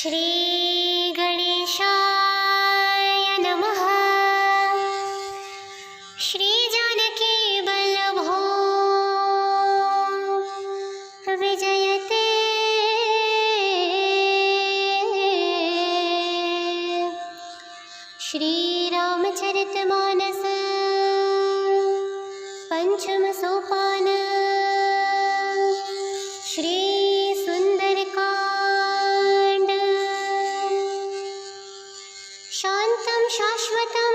श्री गणेशाय नमः। श्री जानकी वल्लभो विजयते। श्री रामचरितमानस पंचम सोपान। श्री सुंदरकांड। शांतं शाश्वतं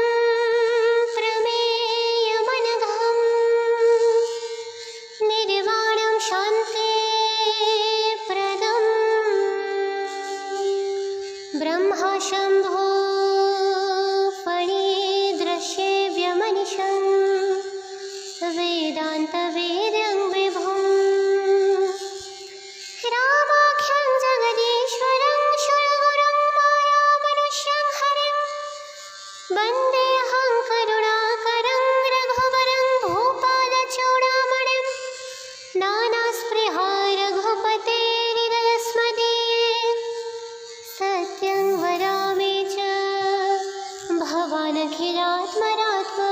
प्रमेयमनघं निर्वाणं शान्तिप्रदं ब्रह्मा शम्भो फणिदृश्यव्यमनिशं वेदान्तवेद्यं विभुम् रामाख्यं जगदीश्वरं शरणगुरुं मायामनुष्यं हरिं वन्देऽहं करुणाकरं रघुवरं भूपालचूडामणिं नानास्पृहा रघुपतेर्हृदयस्मदीये सत्यं वदामि च भवानखिलात्मरात्मा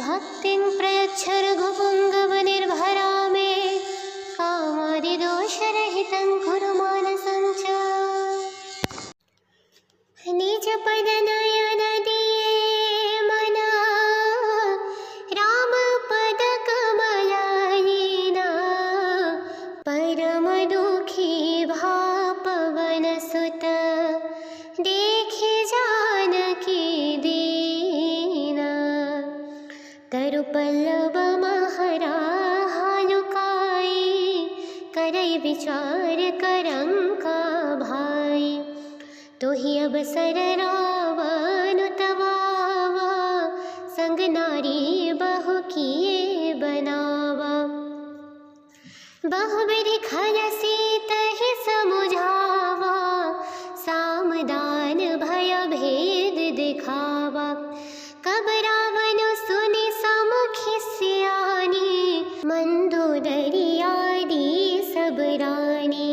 भक्तिं प्रयच्छ रघुपुङ्गवनिर्भरा मे कामादिदोषरहितं कुरु मानसं च। निजपदनयन दिये मना रामपदकमललीना परमदुःखी भा पवनसुत देखे जानकी दीना तरुपल्लवमहरा हालुकाई करई विचार करंका भाई तो ही अवसर रावण तवावा संग नारी बहु किए बनावा बहुविधि खल सीतहि समुझावा सामदान भय भेद दिखावा कब रावण सुनि समुखि सियानी मंदोदरी आदि सब रानी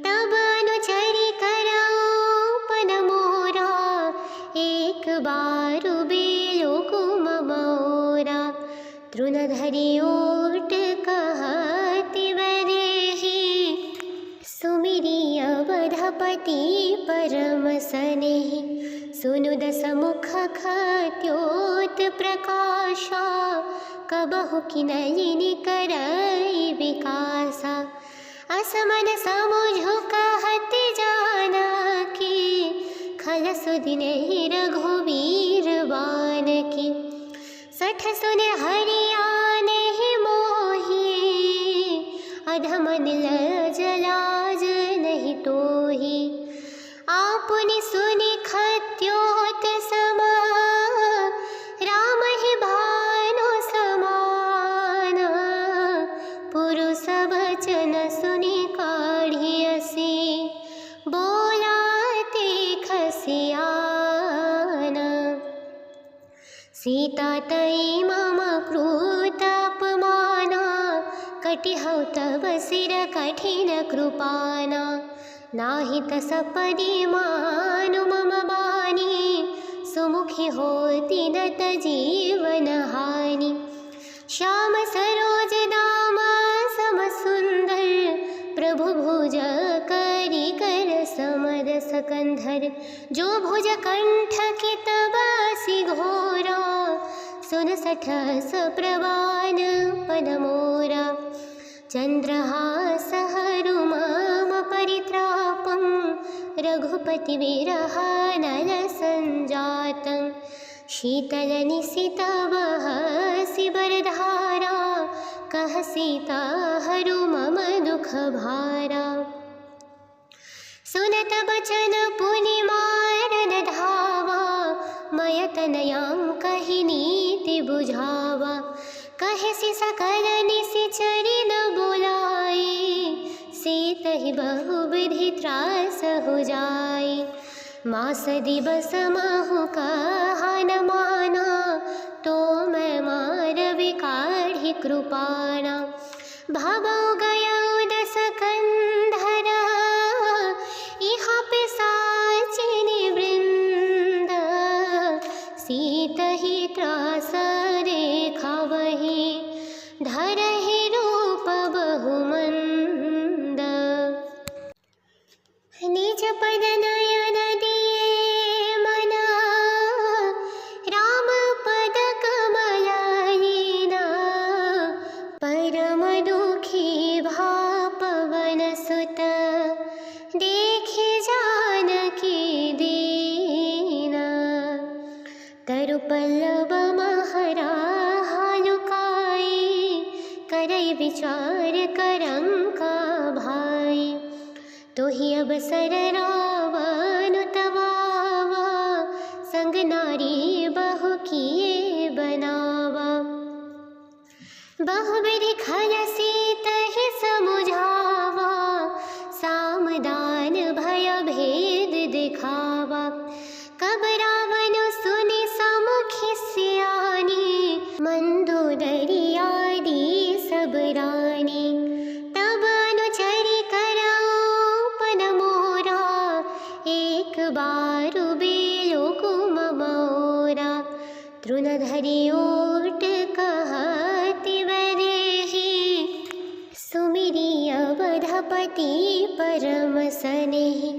तब अनुचरी करापन मोरा एक बार बेलो कुम मोरा तृणधरी ओट कहति वरेहि सुमिरी अवधपति परम सनेहि सुनु दसमुख खत्योत प्रकाशा कबहु किनलिनि करई विकासा असमन समुझु कहति जानकी खल सुदिनहि रघुवीर बानकी सठ सुने हरियाने मोहि अधमन लजलाज नहीं तोहि आपुनि सुनि खत्योत समा राम ही भानु समान पुरुष वचन सुनि काढ़ियसि बोलाते खसियान सीता तई मम कृतापमाना कटिहौ तव सिर कठिन कृपाना नाहित सपदि मानु मम बानी सुमुखी होती नत जीवन हानि श्याम सरोज दाम सम सुंदर प्रभु भुज करी कर समर सकंधर जो भुज कंठ की तबासी घोरा सुन सठस प्रवान पद मोरा चंद्रहास हरुमम परित्रापं रघुपति विरह नल संजातं शीतल निशितवहसि बरधारा कह सीता हरु मम दुख भारा सुनत बचन पुनि मारन धावा मय तनयां कहि नीति बुझावा कहेसि सकल निशिचरि न बोलाई सीतहि बहुविधि त्रास हो जाई मास दिवस महु कहा न माना तो मैं मारवि काढ़ि कृपाणा भवौ गयौ दस कंधरा इहा विचार करंका भाई। तो ही अवसर रावण तवावा, संग नारी बहु किए बनावा। बहुविधि खल सीतहि समुझावा, साम दान भय भेद दिखावा। कब रावण सुनि समुखि सियानी, मंदोदरी आदि सब रानी। तब अनुचरि करऊ पन मोरा, एक बारु बेलो कुम मोरा। तृणधरि ओट कहति बरेहि, सुमिरि अवधपति परम सनेहि।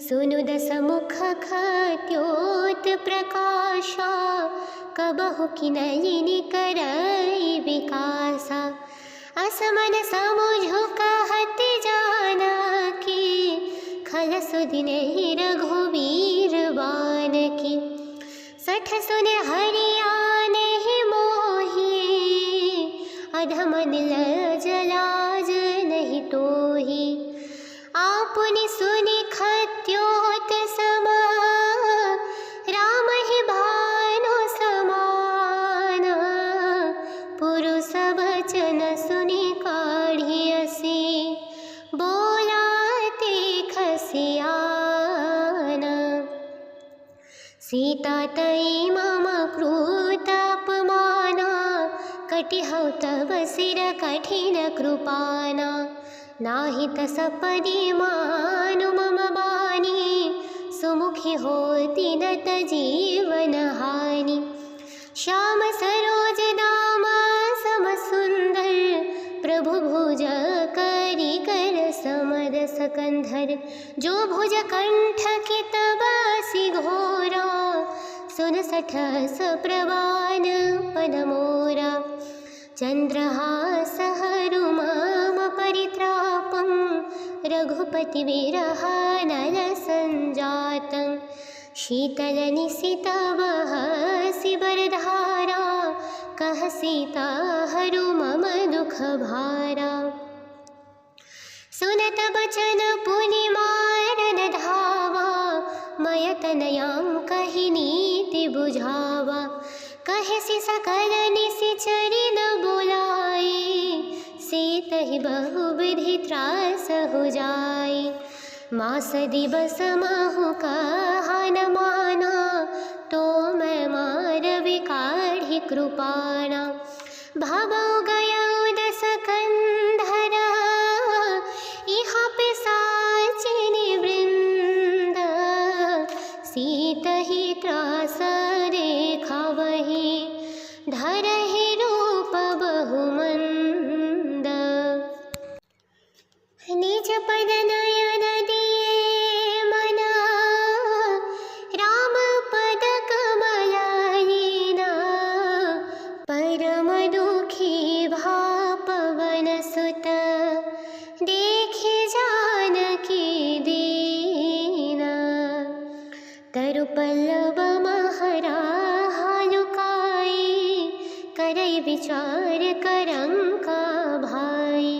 सुनु दसमुख खद्योत प्रकाशा, कबहु किनलिनि करई विकासा। असमन समुझु कहत जानकी, खल सुदिनेहि रघुवीर बानकी। सठ सुने हरियानेहि मोहि, अधमन लज लाज नहीं तोहि। आपुनि सुनि खद्योत समा, राम ही भानु समाना। पुरुष वचन सुनि काढ़ियसि, बोलाते खसियाना। सीता तई मम क्रूत अपमाना, कटिहौ तब सिर कठिन कृपाना। नाहित सपदि मानु मम बानी, सुमुखी होती नत जीवन हानि। श्याम सरोज दाम सम सुंदर, प्रभु भुज करि कर समर सकंधर। जो भुज कंठ की तबासी घोरा, सुन सठस प्रवान पद मोरा। चंद्रहास हरु मम परित्रापं, रघुपति विरह नल संजातं। शीतल निशित बहसि बरधारा, कह सीता हरु मम दुख भारा। सुनत बचन पुनि मारन धावा, मय तनयांकहि नीति बुझावा। कहेसि सकल निशिचरि न बोलाई, सीतहि बहुविधि त्रास हो जाई। मास दिवस महु कहा न माना, तो मैं मारवि काढ़ि कृपाणा। भवौ गयौ दस कंधरा, इहा पिशाचिनि वृंद। सीतहि त्रास देखावहि, धरहि रूप बहुमंद। निज पद नयन दिए मना, राम पद कमलहीना। परम दुखी भा पवन सुत, देखे जानकी दीना। तरु पल्लव महरा हालुकाई, करई विचार करंका भाई।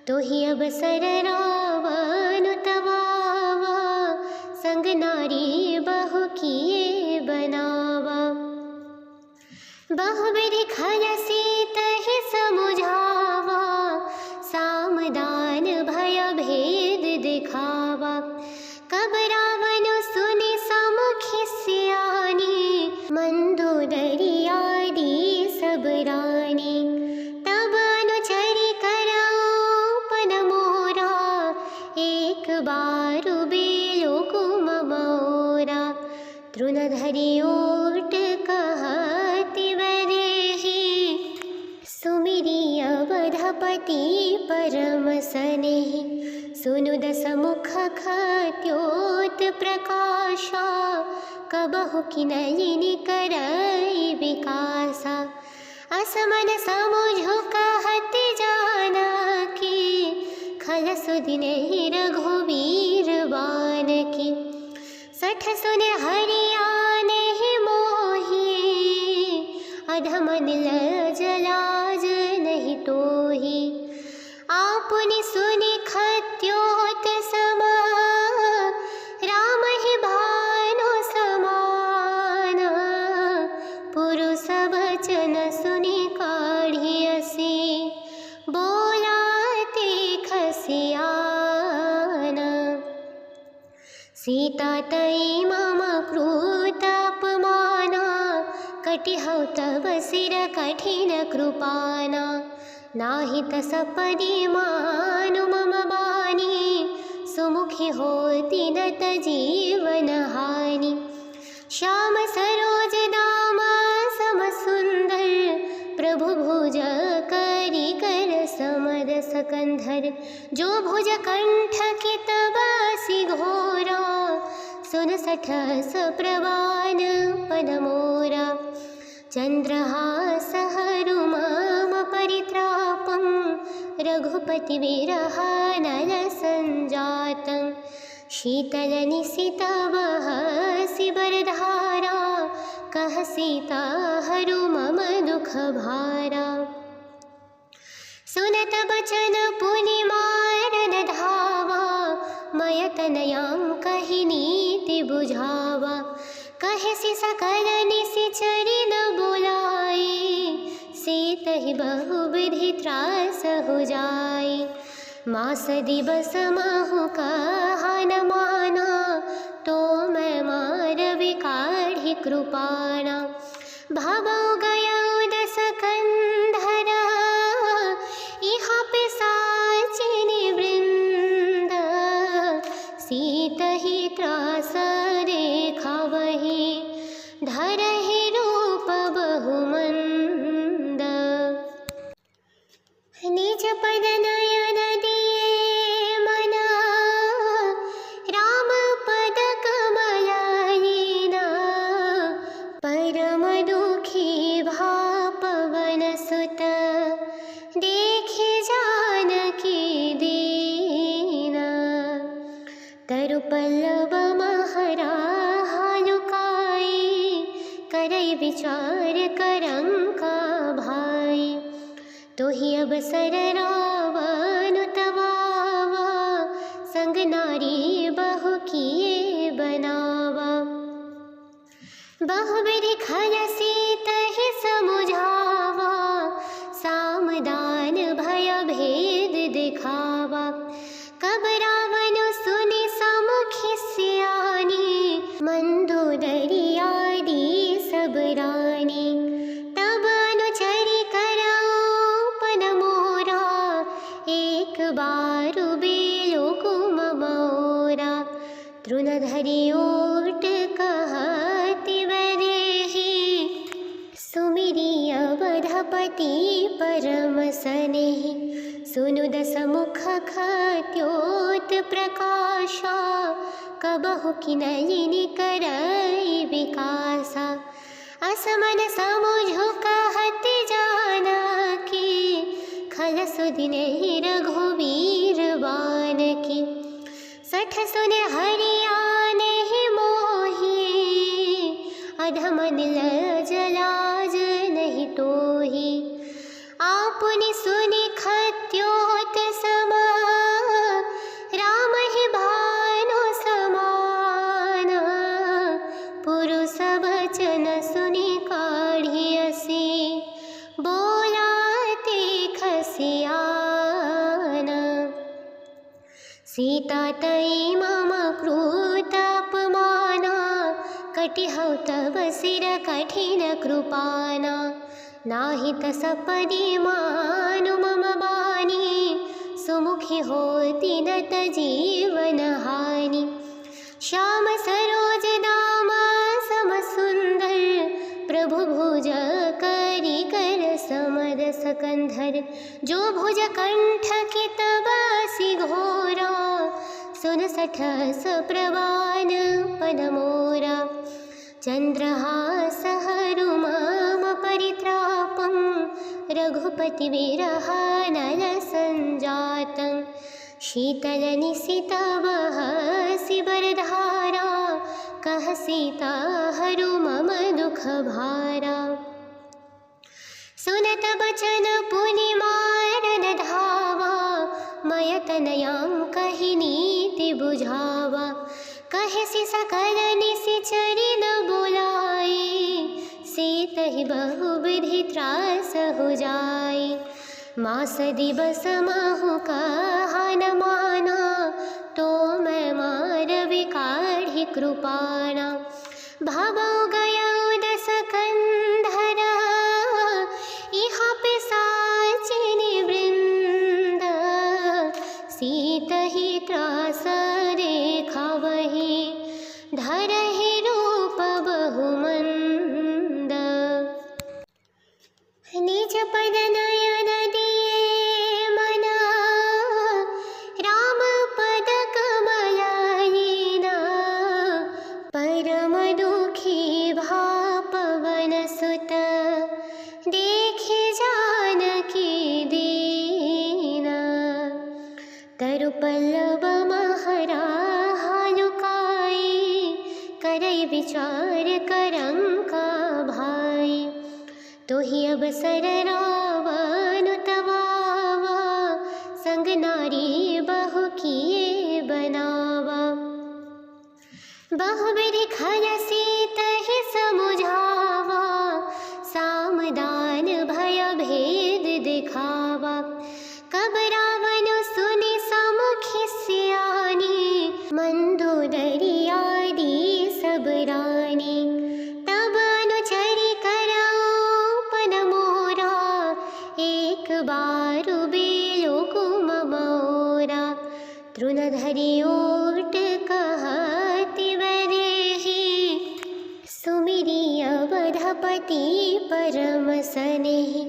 तो ही अवसर रावण तवावा, संग नारी बहु किए बनावा। बहुविधि खल सीतहि समुझावा, साम दान भय भेद दिखावा। कब रावण सुनि समुखि सियानी, मंदोदरी आदि सब रानी। तब अनुचरि करऊ पन मोरा, एक बारु बेलो कुम मोरा। तृणधरि ओट कहति बरेहि, सुमिरि अवधपति परम सनेहि। सुनु दसमुख खद्योत प्रकाशा, कबहु किनलिनि करई विकासा। असमन समुझु कहत जानकी, खल सुदिनेहि रघुवीर बानकी। सठ सुने हरियानेहि मोहि, अधमन लज लाज नहीं तोहि। सीता तई मम कृतापमाना कटिहौ तव सिर कठिन कृपाना नाही तसपदि मानु मम बानी सुमुखी होती नत जीवन हानि श्याम सरोज दाम सम सुंदर प्रभु भुज करी कर समर सकंधर जो भुज कंठ की तबासी घोरा सुन सठस प्रवान पद मोरा चंद्रहास हरुमाम परित्रापं रघुपति विरह नल संजातं शीतल निशितवः शिवरधारा कह सीता हरु मम दुख भारा सुनत बचन पुनि मारन धावा मय तनयां कहि नीति बुझावा कहे सकल निशिचरि न बुलाई सीतहि बहुविधि त्रास हो जाई मास दिवस महु कहा न माना तो मैं मारवि काढ़ी कृपाणा भवौ गयौ दस कंधर इहा पिशाचिनी वृंद सीतहि त्रास देखावहि धरहि रूप बहुमंद निज पद नयन दिए मना राम पद कमलहीना परम दुखी भा पवन सुत देखे जानकी दीना तरु पल्लव महरा हालुकाई करई विचार करंका भाई तो ही अवसर रावण तवावा संग नारी बहु किए बनावा बहुविधि खल सीतहि समुझावा सामदान भय भेद दिखावा कब रावण सुनि समुखि सियानी मंदोदरी आदि सब रानी तब अनुचरि करऊ पद मोरा एक बार बेलो कुम मोरा तृणधरि ओट कहति वरेहि सुमिरि अवधपति परम सनेहि सुनु दस मुख खत्योत प्रकाशा कबहु किनलिनि करई विकासा असमन समुझु कहत जानकी खल सुदिन रघुवीर बान की सठ सुन हरियाने ही मोही अधमन लजलाज नहीं तोही आपुनि सुनि खत्योत समा राम ही भानु समाना पुरुष वचन सुनि काढ़ियसी बोलाते खसियाना सीता तई मम कृतापमाना कटिहौ तव सिर कठिन कृपाना नाही तसपदि मानु मम बानी सुमुखी होती नत जीवन हानि श्याम सरोज दाम सम सुंदर प्रभु भुज करी कर समर सकंधर जो भुज कंठ की तबासी घोरा सुन सठस प्रवान पद मोरा चंद्रहास हरुमाम परित्रापं रघुपति विरह नल संजातं शीतल निशितवः शिवरधारा कह सीता हरु मम दुख भारा सुनत बचन पुनि मारन धावा मय तनयां कहि नीति बुझावा कहे सकल निशिचरि न बुलाई सीतहि बहुविधि त्रास हो जाई मास दिवस महु कहा न माना तो मैं मारवि काढ़ी कृपाणा भवो गयो दस कंधर इहा पिशाचिनी वृंद सीतहि त्रास देखावहि धरहि रूप बहुमंद निज पद नयन दिए मना राम पद कमलहीना परम दुखी भा पवन सुत देखे जानकी दीना तरु पल्लव महरा हालुकाई करई विचार करंका भाई तोहि अवसर रावण तवावा संग नारी बहु किए बनावा बहुविधि खल सीतहि समुझावा सामदान भय भेद दिखावा कब रावण सुनि समुखि सियानी मंदोदरी आदि सब रानी तब अनुचरी करापन मोरा एक बार बेलो कुम मोरा तृणधरी ओट कहति वरेहि सुमिरी अवधपति परम सनेहि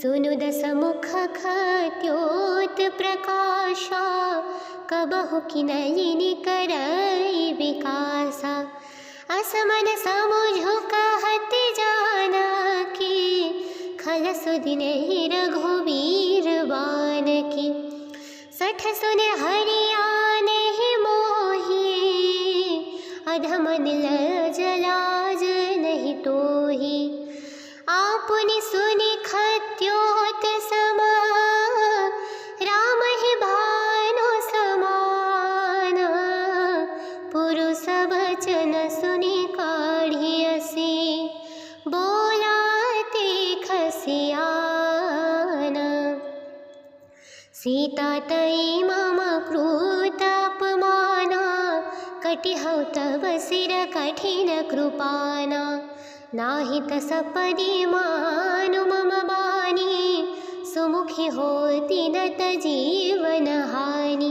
सुनु दस मुख खत्योत प्रकाशा कबहु किनलिनि करई विकासा असमन समुझु कहत जानकी खल सुदिनहि रघुवीर बानकी सठ सुने हरियानेहि मोहि अधमन लजलाज नहीं तोहि आपुनि सुनि खत्योत समा राम ही भानु समाना पुरुष वचन सुनि काढ़ियसि बोलाते खसियाना सीता तई मम क्रूत अपमाना कटिहौ तव सिर कठिन कृपाना नाही तसपदि मानु मम बानी सुमुखी होती नत जीवन हानि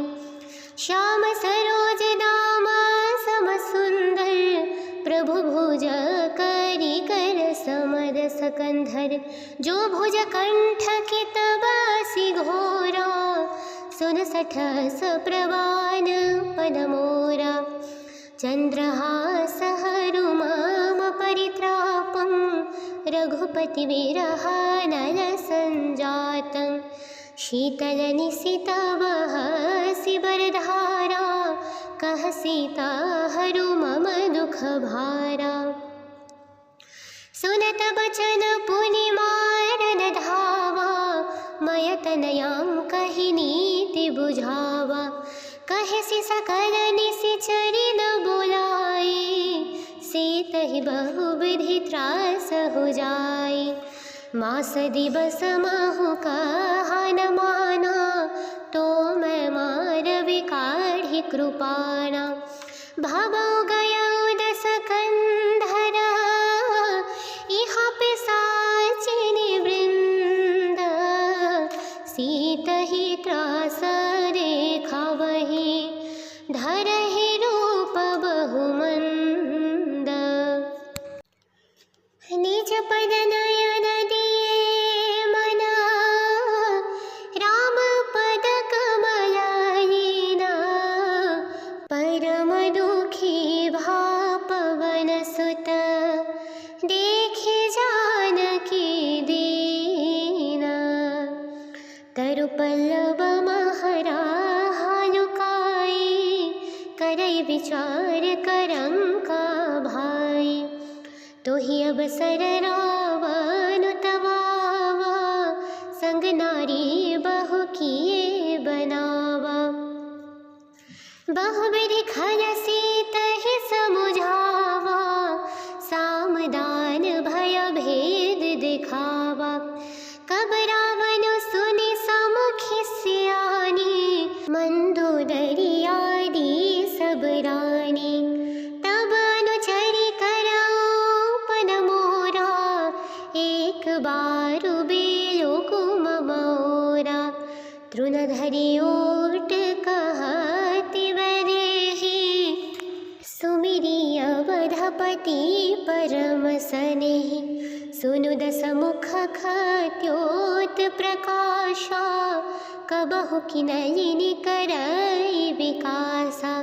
श्याम सरोज दाम सम सुंदर प्रभु भुज करी कर समर सकंधर जो भुज कंठ की तबासी घोरा सुन सठस प्रवान पद मोरा चंद्रहास हरुमाम परित्रापं रघुपति विरह नल संजातं शीतल निशितवः शिवरधारा कह सीता हरु मम दुख भारा सुनत बचन पुनि मारन धावा मय तनयां कहि नीति बुझावा कहे सकल निशिचरि न बुलाई सीतहि बहुविधि त्रास हो जाई मास दिवस महु कहा न माना तो मैं मारवि काढ़ि कृपाणा भवो गयो दस कंधर इहा पिशाचिनी वृंद सीतहि त्रास देखावहि धरहि रूप बहुमंद निज पद नयन दिए मना राम पद कमलहीना परम दुखी भा पवन सुत देखे जानकी दीना तरु पल्लव महरा हालुकाई करई विचार करंका भाई तोहि अवसर रावण तवावा संग नारी बहु किए बनावा बहुविधि खल सीतहि समुझावा सामदान भय भेद दिखावा कब रावण सुनि समुखि सियानी मंदोदरी आदि सब रानी तृणधरि ओट कहति बरेहि, सुमिरि अवधपति परम सनेहि। सुनु दस मुख खद्योत प्रकाशा, कबहु किनयिनि करई विकासा।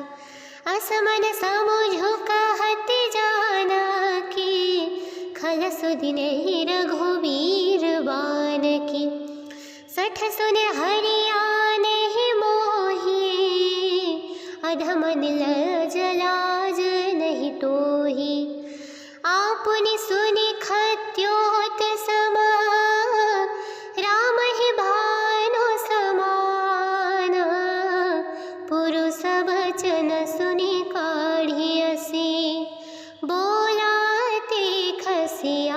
असमन समुझु कहति जानकी, खल सुदिनेहि रघुवीर बानकी। सठ सुने हरियानेहि मोहि, अधम निल जलाज नहीं तोहि। आपुनि सुनि खद्योत समा, राम ही भानु समाना। पुरुष वचन सुनि काढ़ियसि, बोलाते खसियाना।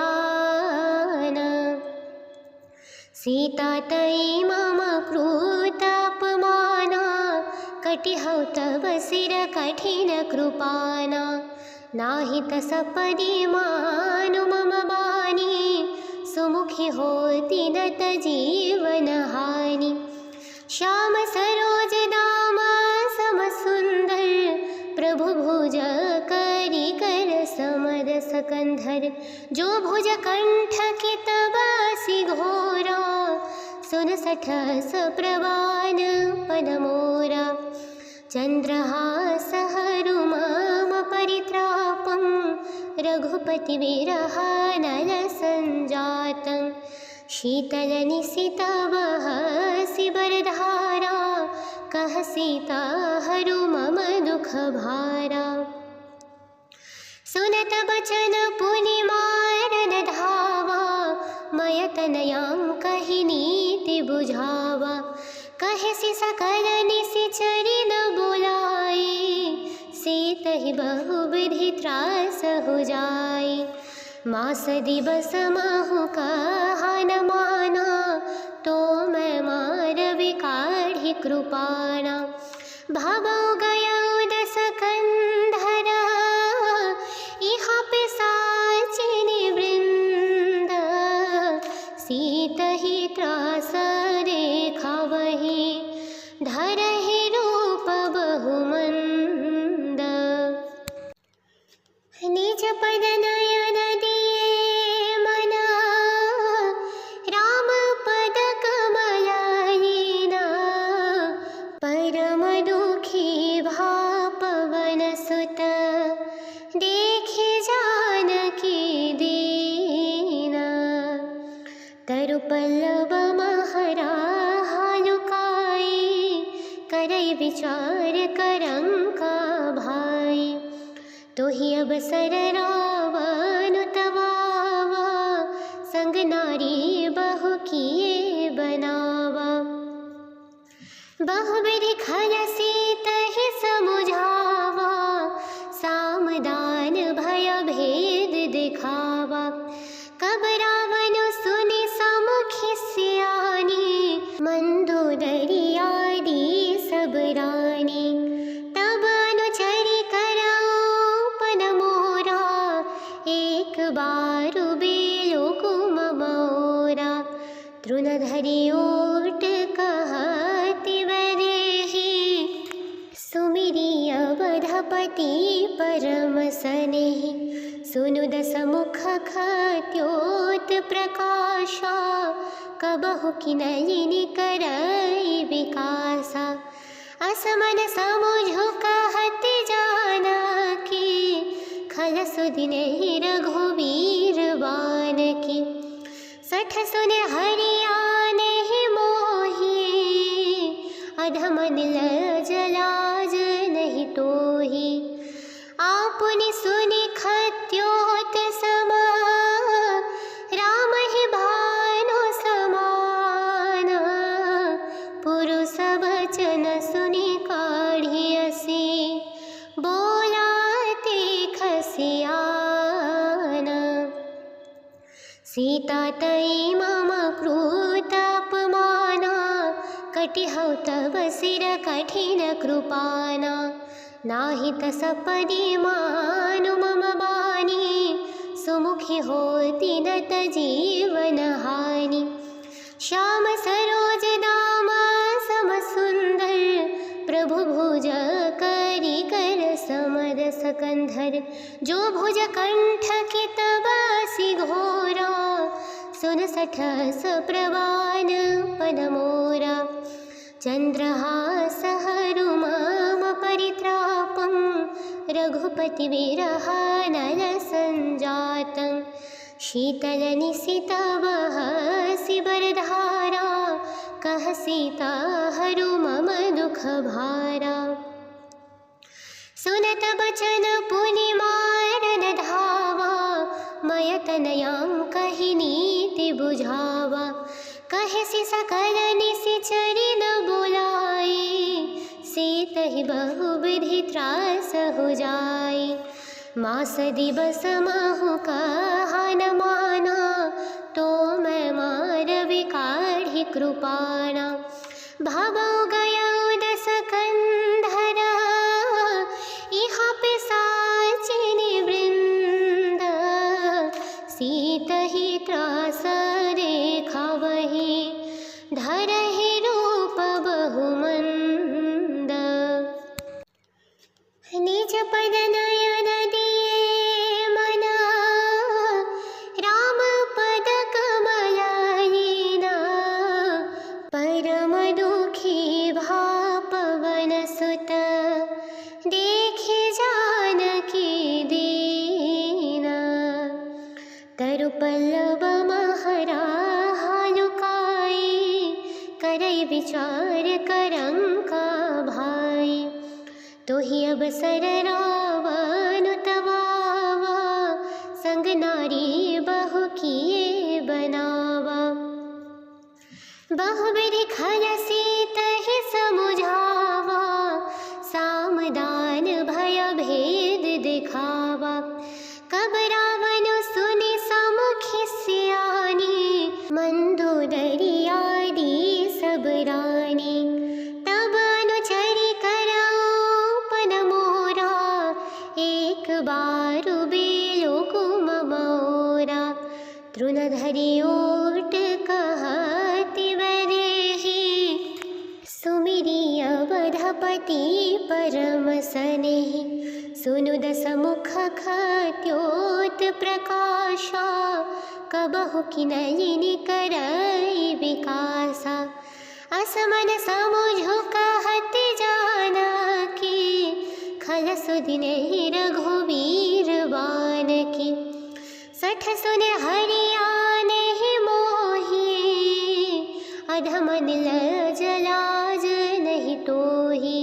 सीता तई मम क्रूत अपमाना, कटिहौ तव सिर कठिन कृपाना। नाही तस पदि मानु मम बानी, सुमुखी होती नत जीवन हानि। श्याम सरोज दाम सम सुंदर, प्रभु भुज करि कर समर सकंधर। जो भुज कंठ की तबासी घोरा, सुन सठस प्रवान पद मोरा। चंद्रहास हरु मम परित्रापं, रघुपति विरह नल संजातं। शीतल निशित बहसि बरधारा, कह सीता हरु मम दुख भारा। सुनत बचन पुनि मारन धावा, मय तनयां नीति बुझावा। कहेसि सकल निशिचरि न बुलाई, सीतहि बहुविधि त्रास हो जाई। मास दिवस महु कहा न माना, तो मैं मारवि काढ़ि कृपाणा। भवौ गयौ दस कंधरा, इहा पिशाचिनि वृंद। सीतहि त्रास देखावहि, धरहि रूप बहुमंद। निज पद नयन दिए मना, राम पद कमलायना। परम दुखी भा पवन सुत, देखे जानकी दीना। तरु पल्लव महरा हालुकाई, करई विचार करंका भाई। तोहि अवसर रावण तवावा, संग नारी बहु किए बनावा। बहुविधि खल सीतहि समुझावा, सामदान भय भेद दिखावा। कब रावण सुनि समुखि सियानी, मंदोदरी आदि सब रानी। तब अनुचरि करऊ पद मोरा, एक बारु बेलो कुम मोरा। तृणधरि ओट कहति बरेहि, सुमिरि अवधपति परम सनेहि। सुनु दस मुख खद्योत प्रकाशा, कबहु किनयिनि करई विकासा। असमन समुझु कहति जानकी, खल सुदिनेहि रघुवीर बानकी। सठ सुने हरियानेहि मोहि, अधम निल जलाज नहीं तोहि। आपुनि सुनि खद्योत समा, राम ही भानु समाना। पुरुष वचन सुनि काढ़ियसि, बोलाते खसियाना। सीता तई मम क्रूत अपमाना, कटिहौ तव सिर कठिन कृपाना। नाही तस पदि मानु मम बानी, सुमुखी होती नत जीवन हानि। श्याम सरोज दाम सम समद सकंधर जो भुज कंठ की तबासी घोरा सुन सठस प्रवान पदमोरा चंद्रहास हरुमाम परित्रापं रघुपति विरहानल संजातं शीतल निशितवह सिबरधारा कह सीता हरु मम दुख भारा सुनत बचन पुनि मारन धावा मय तनयां कहि नीति बुझावा कहे सि सकल निशिचरि न बुलाई सीतहि बहुविधि त्रास हो जाई मास दिवस महु कहा न माना तो मैं मारवि काढ़ी कृपाणा भवौ गयौ दस कंधरा इहाँ पिशाचिनी वृंद सीतहि त्रास देखावहि धरहि रूप बहुमंद निज पद नयन दिए मना राम पद कमलायना परम दुखी भा पवन सुत देखे जानकी दीना तरु पल्लव महरा हालुकाई करई विचार करंका भाई तो ही अवसर रावण तवावा संग नारी बहु किए बनावा बहुविधि खल सीतहि समुझावा सामदान भय भेद दिखावा कब रावण सुनि समुखि सियानी मंदोदरी आदि सब रानी तब अनुचरि करऊ पद मोरा एक बारु बेलो कुम मोरा तृणधरि ओट कहति वरेहि सुमिरी अवधपति परम सनेहि सुनु दस मुख खत्योत प्रकाशा कबहु किनलिनि करई विकासा असमन समुझु कहत जानकी खल सुदिनहि रघुवीर बान की सठ सुन हरियाने मोही अधमन लजलाज नहीं तोही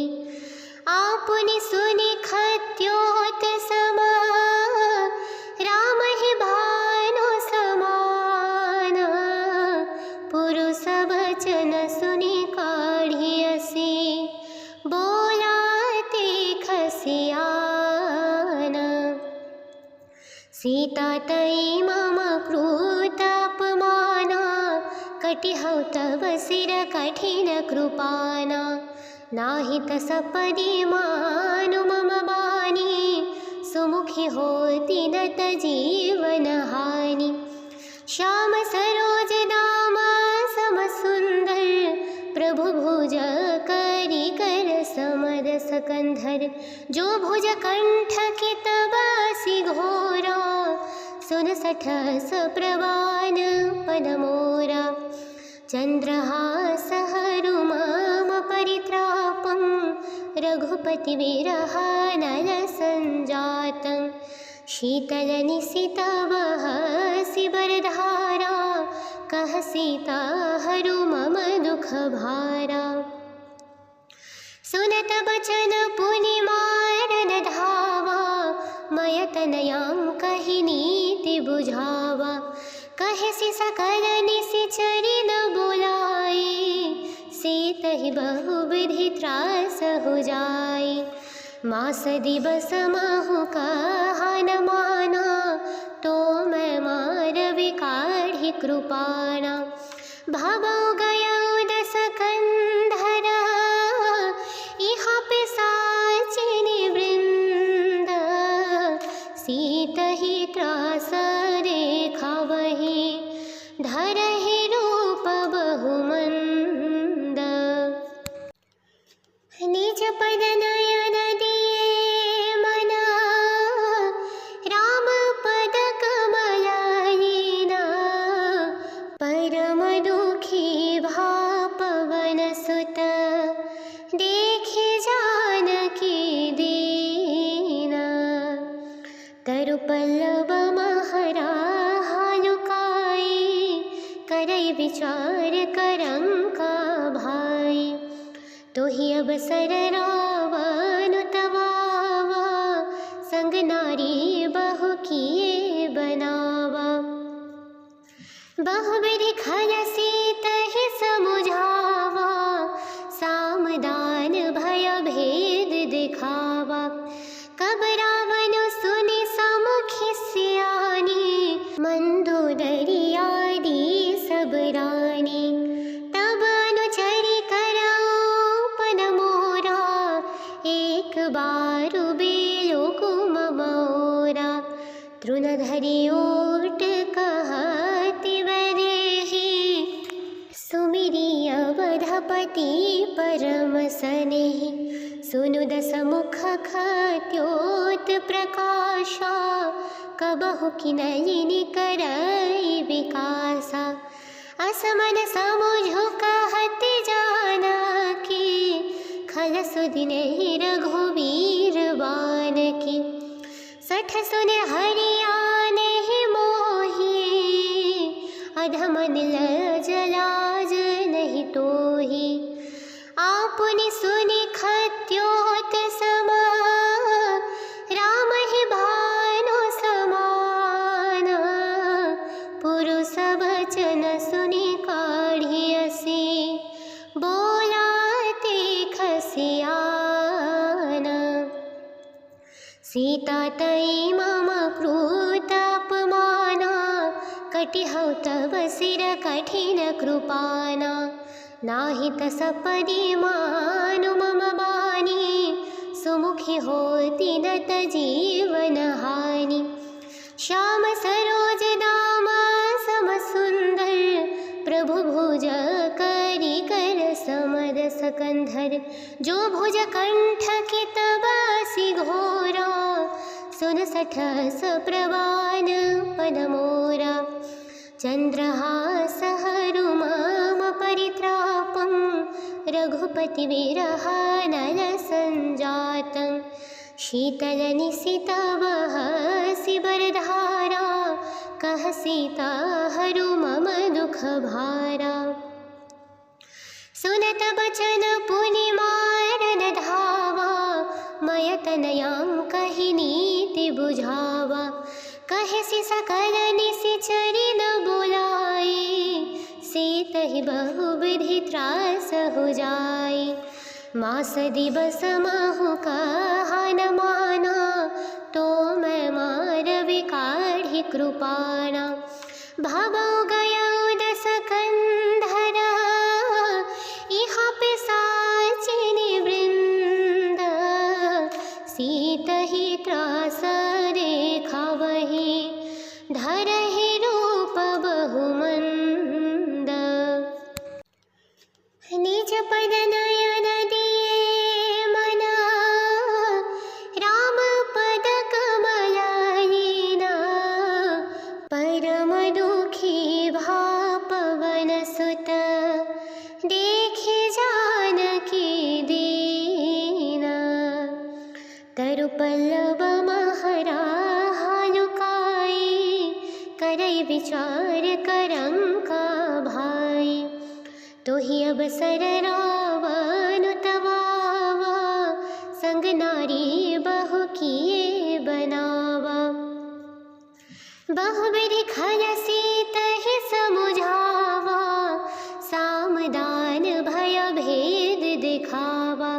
आपुनि सुनि खत्योत समा राम ही भानु समाना पुरुष वचन सुनि काढ़ियसी बोलाते खसियाना सीता तई मम क्रूत अपमाना कटिहौ तव सिर कठिन कृपाना नाही तस पदि मानु मम बानी सुमुखी होती नत जीवन हानि श्याम सरोज दाम सम सुंदर प्रभु भुज करी कर समद सकंधर जो भुज कंठ की तबासी घोरा सुन सठस प्रवान पदमोरा चंद्रहास हरुमाम परित्रापं रघुपति विरहानल संजातं शीतल निशितवह सिबरधारा कह सीता हरु मम दुख भारा सुनत बचन पुनि मारन धावा मय तनयां कहि नीति बुझावा कहे सि सकल निशिचरि न बुलाई सीतहि बहुविधि त्रास हो जाई मास दिवस महु कहा न माना तो मैं मारवि काढ़ी कृपाणा भवौ गयौ दस कंधरा इहाँ पिशाचिनी वृंद सीतहि त्रास देखावहि धरहि रूप बहुमंद निज पद नयन दिए मना विचार करं का भाई। तो ही अब सर रावण तवावा, संग नारी बहु किए बनावा। बहुविधि खल सीत ही समुझावा, सामदान भय भेद दिखावा। कब रावण सुनि समुखि सियानी, मंदोदरी आदि सब रानी। तब अनुचरि करौपन मोरा, एक बारु बेलो कुम मोरा। तृणधरि ओट कहति वरेहि, सुमिरि अवधपति परम सनेहि। सुनु दस मुख खद्योत प्रकाशा, कबहु किनलिनि करई विकासा। असमन समुझु कहति जानकी, खल सुदिनेहि रघुवीर बानकी। सठ सुने हरियानेहि मोहि, अधमन लज लाज नहीं तोहि। आपुनि सुनि खद्योत समा, राम ही भानु समान। पुरुष वचन सुनि काढ़ियसि, बोलाते खसियाना। सीता तई मम क्रूत अपमाना, कटिहौ तब सिर कठिन कृपाना। नाहि तस पदि मानु मम बानी, सुमुखी होती नत जीवन हानि। श्याम सरोज दाम सम सुंदर, प्रभु भुज करि कर समर सकंधर। जो भुज कंठ की तबासी घोरा, सुन सठस प्रवान पद मोरा। चंद्रहास हरु मम परित्रापं, रघुपति विरह नल संजातं। शीतल निशित बहसि बरधारा, कह सीता हरु मम दुख भारा। सुनत बचन पुनि मारन धावा, मय तनयां कहि नीति बुझावा। कहेसि सकल निशिचरि न बोलाई, सीतहि बहुविधि त्रास हो जाई। मास दिवस महु कहा न माना, तो मैं मारवि काढ़ि कृपाणा। भवौ गयौ दस कंधरा, इहाँ पिशाचिनि वृंद। सीतहि त्रास देखावहि, धरहि रूप बहुमंद। निज पद नयन दिए मना, राम पद कमल लीना। परम दुखी भा पवन सुत, देखे जानकी दीना। तरु पल्लव महरा लुकाई, करई विचार करं का भाई। तो ही अब सर रावण तवावा, संग नारी बहु किए बनावा। बहुविधि खल सीत ही समुझावा, सामदान भय भेद दिखावा।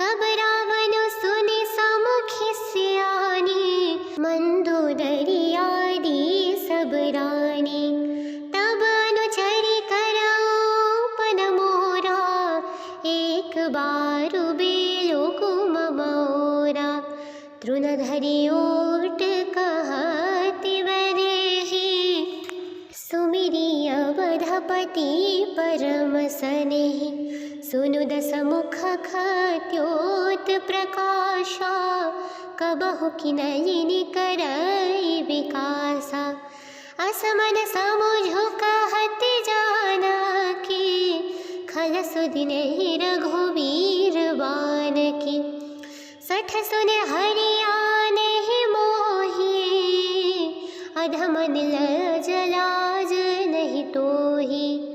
कब रावण सुनि समुखि सियानी, मंदोदरी आदि सब रानी। तब अनुचरि करौपन मोरा, एक बारु बेलो कुम मोरा। तृणधरि ओट कहति वरेहि, सुमिरि अवधपति परम सनेहि। सुनु दस मुख खद्योत प्रकाशा, कबहु किनलिनि करई विकासा। असमन समुझु कहति जानकी, खल सुदिनेहि रघुवीर बानकी। सठ सुने हरियानेहि मोहि, अधमन लज लाज नहीं तोहि।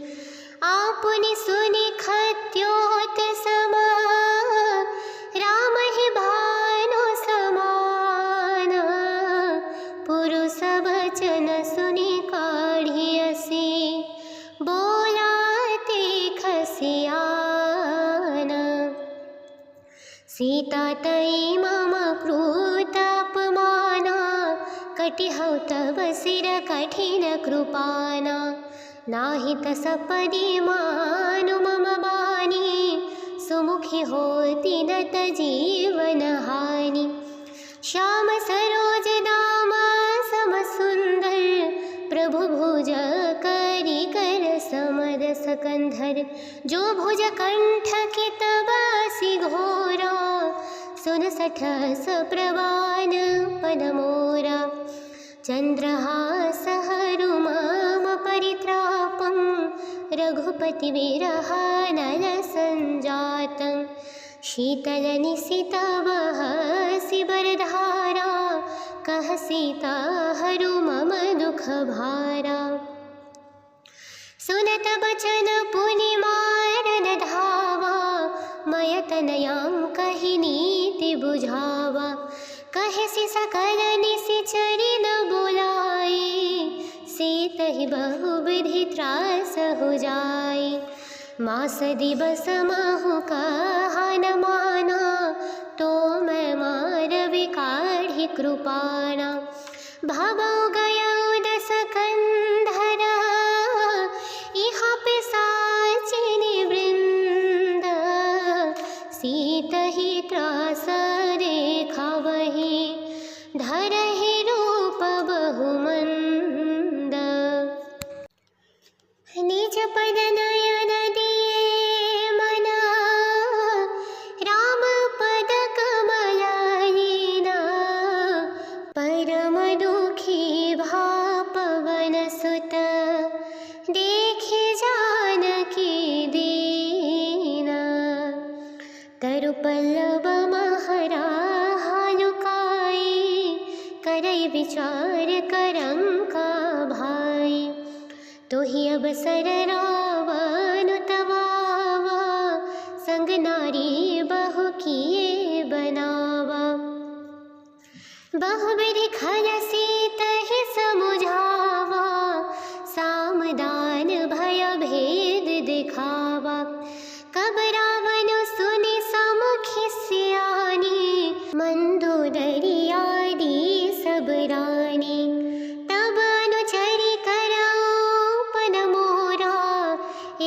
सीता तयि मम कृतापमाना कटिहौ तव शिर कठिन कृपाना नाही तसपदि मानु मम बानी सुमुखी होती नत जीवन हानि श्याम सरोज दाम सम सुंदर प्रभु भुज करी कर समर सकंधर जो भुज कंठ की तबासी घोरा सुन सठस प्रवान पद मोरा चंद्रहास हरु मम परित्रापं रघुपति विरहानल संजातं शीतल निशित वहसि बरधारा कह सीता हरु मम दुख भारा सुनत बचन पुनि मारन धावा मय तनयां कहि नीति बुझावा कहसि सकल निशिचरि न बुलाई सीतहि बहुविधि त्रास हो जाई मास दिवस महु कहा न माना तो मैं मारवि काढ़ी कृपाणा भवौ गयौ दस कंधरा इहाँ पिशाचिनी वृंद सीतहि त्रास देखावहि धरहि रूप बहुमंद निज पद नयन दिए मना राम पद कमललीना परम दुखी भा पवन सुत देखे जानकी दीना तरु पल्लव महरा हालुकाई करई विचार करम का भाई तोहि अवसर रावण तवावा संग नारी बहु किए बनावा बहुविधि खल सीतहि समुझावा सामदान भय भेद दिखावा कब रावण सुनि समुखि सियानी मंदोदरी आदि सब रानी तब अनुचरि करऊ पद मोरा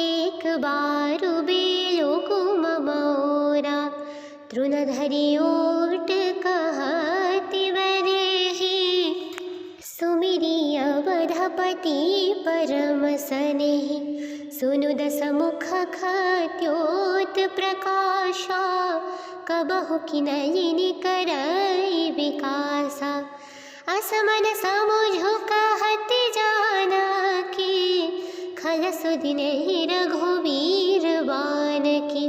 एक बारु बेलो कुम मोरा तृणधरि ओट कहति वरेहि सुमिरि अवधपति परम सनेहि सुनु दस मुख खत्योत प्रकाशा कबहु किनलिनि करई विकासा असमन समुझु कहति जानकी खल सुदिनेहि रघुवीर बानकी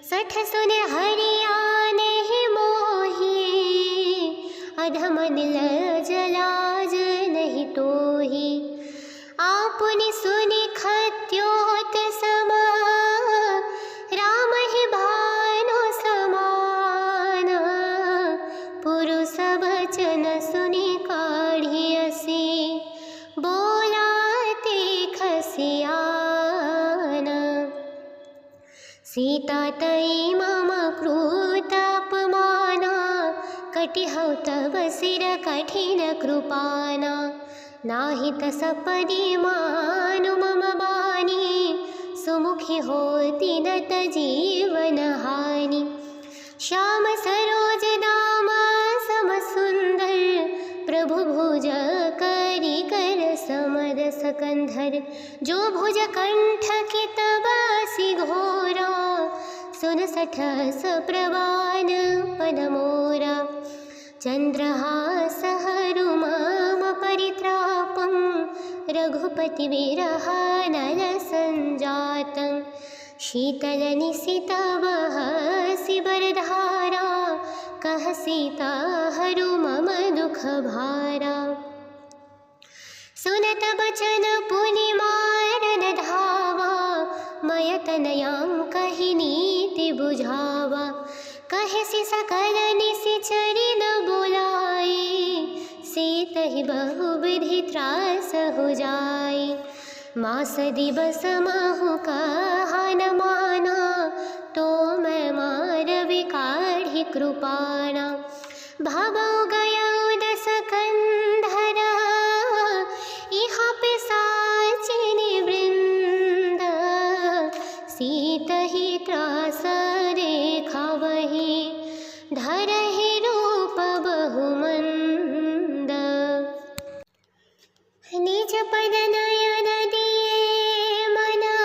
सठ सुन हरियानेहि मोहि अधमन लजलाज नहीं तोहि आपुनि सुनि खत्योत समा राम ही भानु समान पुरुष वचन सुनि काढ़ियसि बोलाते खसियाना सीता तयि मम कृतापमाना कटिहौ तव शिर कठिन कृपाना नाही तसपदि मानु मम बानी सुमुखी होती नत जीवन हानि श्याम सरोज दाम सम सुंदर प्रभु भुज करी कर समर सकंधर जो भुज कंठ की तबासी घोरा सुन सठस प्रवान पद मोरा चंद्रहास हरु मम परित्रापं रघुपति विरहानल संजातं शीतल निशित वहसि बरधारा कह सीता हरु मम दुख भारा सुनत बचन पुनि मारन धावा मय तनयां कहि नीति बुझावा कहसि सकल निशिचरि न बुलाई सीतहि बहुविधि त्रास हो जाई मास दिवस महु कहा न माना तो मैं मारवि काढ़ी विकाढि कृपाणा भवौ गयौ दश कंधरा इहा पिशाचिनी वृंद सीतहि त्रास देखावहि धरहि रूप बहुमंद निज पद नयन दिए मना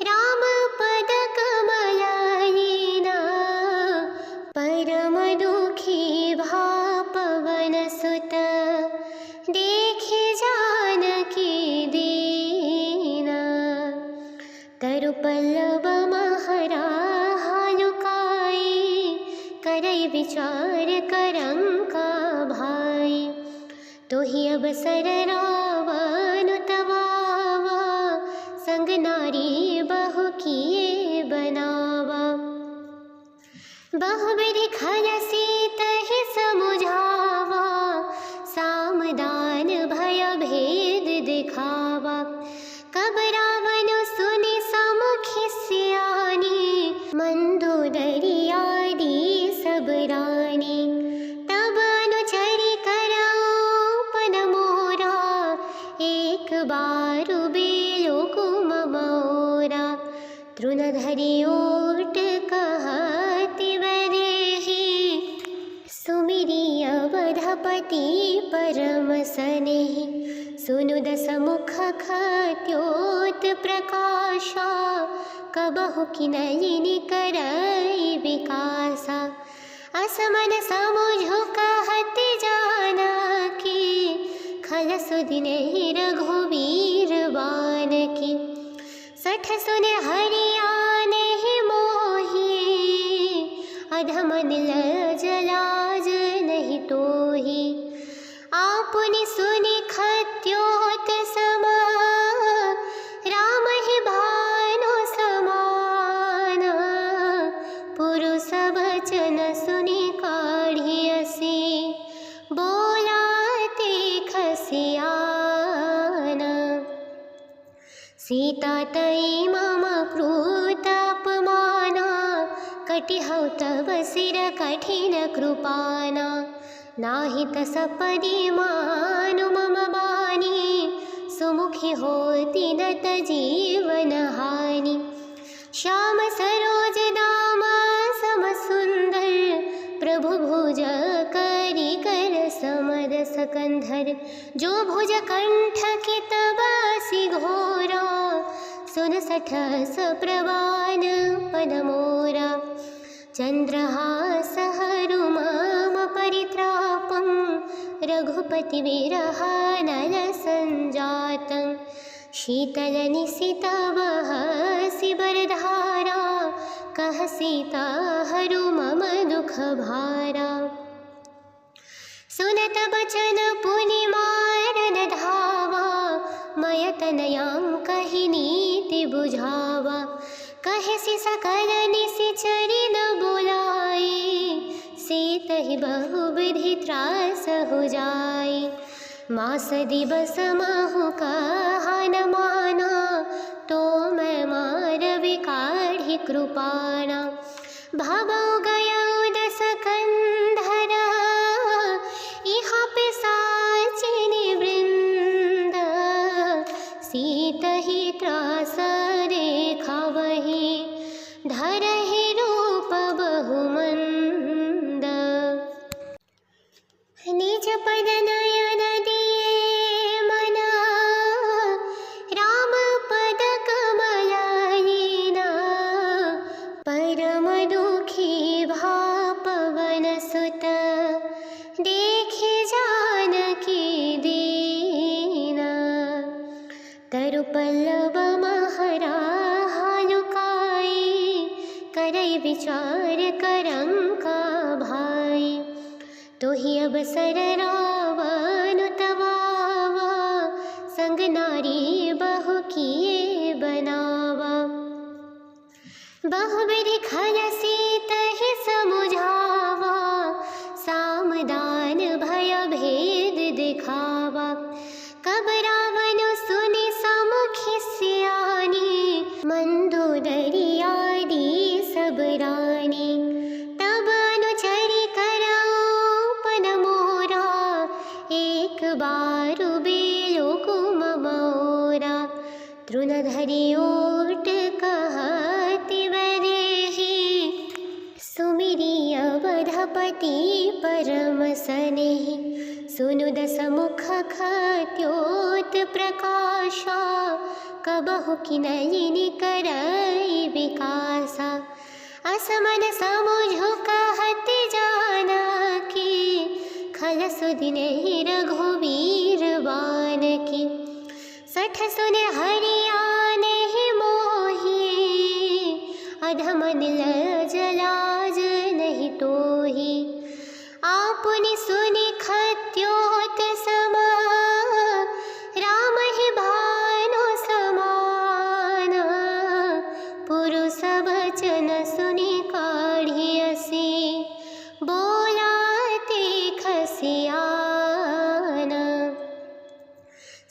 राम पद कमलायना परम दुखी भा पवन सुत देखे जानकी दीना तरु पल्लव महरा हालुकाई करई विचार करंका भाई तोहि अवसर रावण तवावा संग नारी बहु किए बनावा बहुविधि खल सीतहि समुझावा सामदान भय भेद दिखावा कब रावण सुनि समुखि सियानी मंदोदरी आदि सब रानी तब अनुचरी करऊ पन मोरा एक बार बेलो कुम मोरा तृणधरी ओट कहति वरेहि सुमिरी अवधपति परम सनेहि सुनु दस मुख खत्योत प्रकाशा कबहु किनलिनि करई विकासा असमन समुझु कहति जानकी खल सुदिनेहि रघुवीर बानकी सठ सुने हरियानेहि मोहि अधमन लज लाज नहीं तोहि आपुनि सुनि खत्योत समा राम ही भानु समान पुरुष वचन सुनि काढ़ियसि बोलाते खसियाना सीता तई मम क्रूत अपमाना कटिहौ तव सिर कठिन कृपाना नाही तस पदि मानु मम बानी सुमुखी होती नत जीवन हानि श्याम सरोज दाम सम सुंदर प्रभु भुज करी कर समर सकंधर जो भुज कंठ की तबासी घोरा सुन सठस प्रवान पद मोरा चंद्रहास हरु मम परित्रापं रघुपति विरहानल संजातं शीतल निशित वहसि बरधारा कह सीता हरु मम दुख भारा सुनत बचन पुनि मारन धावा मय तनयां कहि नीति बुझावा कहसि सकल निशिचरि न बोलाई सीतहि बहुविधि त्रास हो जाई मास दिवस महु कहा न माना तो मैं मार विकाढ़ि कृपाणा भवौ गयौ दश कंधरा इहा पिशाचिनी वृंद सीतहि त्रास देखावहि धरहि रूप बहुमंद निज पद नयन दिए मना राम पद कमलायना परम दुखी भा पवन सुत देखे जानकी दीना तरु पल्लव महरा हालुकाई करई विचार करंका भाई तोहि अवसर रावण तवावा संग नारी बहु किए बनावा बहुविधि खल सीतहि समुझावा सामदान भय भेद दिखावा कब रावण सुनि समुखि सियानी मंदोदरी आदि सब रानी पति परम सनेहि सुनु दस मुख खत्योत प्रकाशा कबहु किनयिनि करई विकासा असमन समुझु कहत जानकी खल सुदिनेहि रघुवीर बान की सठ सुने हरियाने मोही अधम नील जलाज नहीं तोही आपुनि सुनि खत्योत समा राम ही भानु समान पुरुष वचन सुनि काढ़ियसी बोलाते खसियान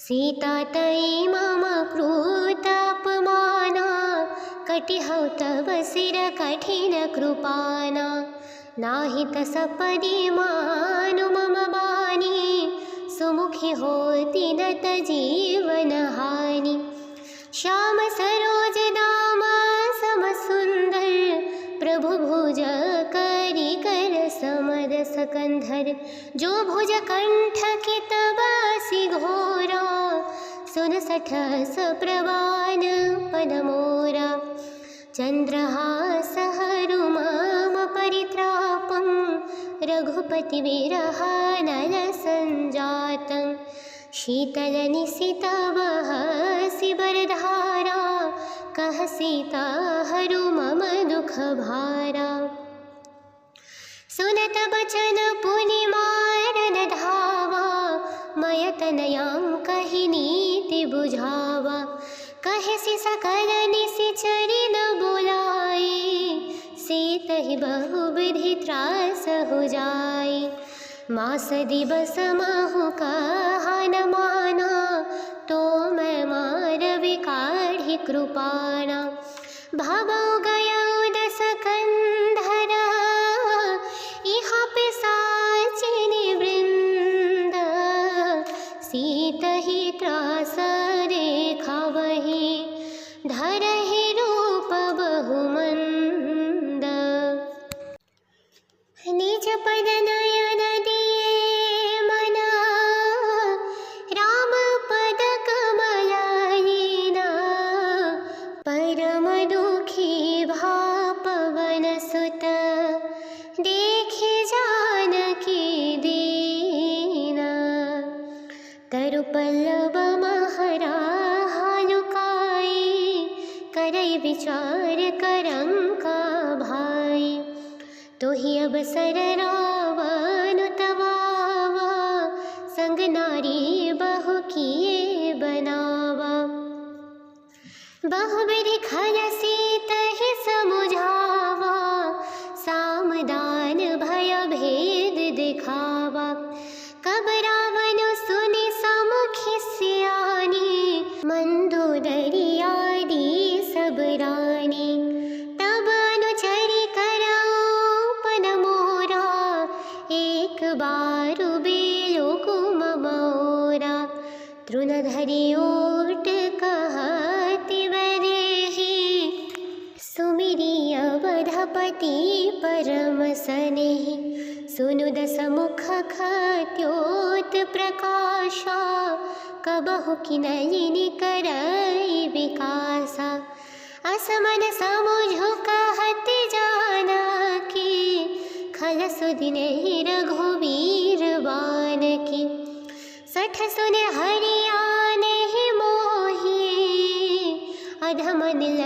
सीता तई मम कृतापमाना कटिहौ तव सिर कठिन कृपाना नाही तसपदि मानु मम बानी सुमुखी होती नत जीवन हानि श्याम सरोज दाम सम सुंदर प्रभु भुज करी कर समर सकंधर जो भुज कंठ की तबासी घोरा सुन सठस प्रवान पद मोरा चंद्रहास हरु मम परित्रापं रघुपति विरहानल संजातं शीतल निशित बहसि बरधारा कह सीता हरु मम दुख भारा सुनत बचन पुनि मारन धावा मय तनयां कहि नीति बुझावा कहसि सकल निशिचरि न बोलाई सीतहि बहुविधि त्रास हो जाई मास दिवस महु कहा न माना तो मैं मारवि काढ़ी कृपाणा भवौ गयौ दस कंधरा इहा पिशाचिनि वृंद सीतहि त्रास देखावहि धरहि रूप बहुमंद निज पद नयन दिए मना राम पद कमलायिना परम दुखी भा पवन सुत देखे जानकी दीना तरु पल्लव महरा हालुकाई करई विचार करंका भाई तोहि अवसर रावण तवावा संग नारी बहु किए बनावा बहुविधि खल सीतहि समुझावा सामदान भय भेद दिखावा कब रावण सुनि समुखि सियानी मंदोदरी आदि सब रानी तब अनुचरि करऊ पद मोरा एक बार बेलो कुम मोरा तृणधरि ओट कहति वरेहि सुमिरि अवधपति परम सनेहि सुनु दस मुख खत्योत प्रकाशा कबहु किनयिनि करई विकासा असमन समुझु कहत जानकी खल सुदिनेहि रघुवीर बान की सठ सुने हरियाने मोही अधम नील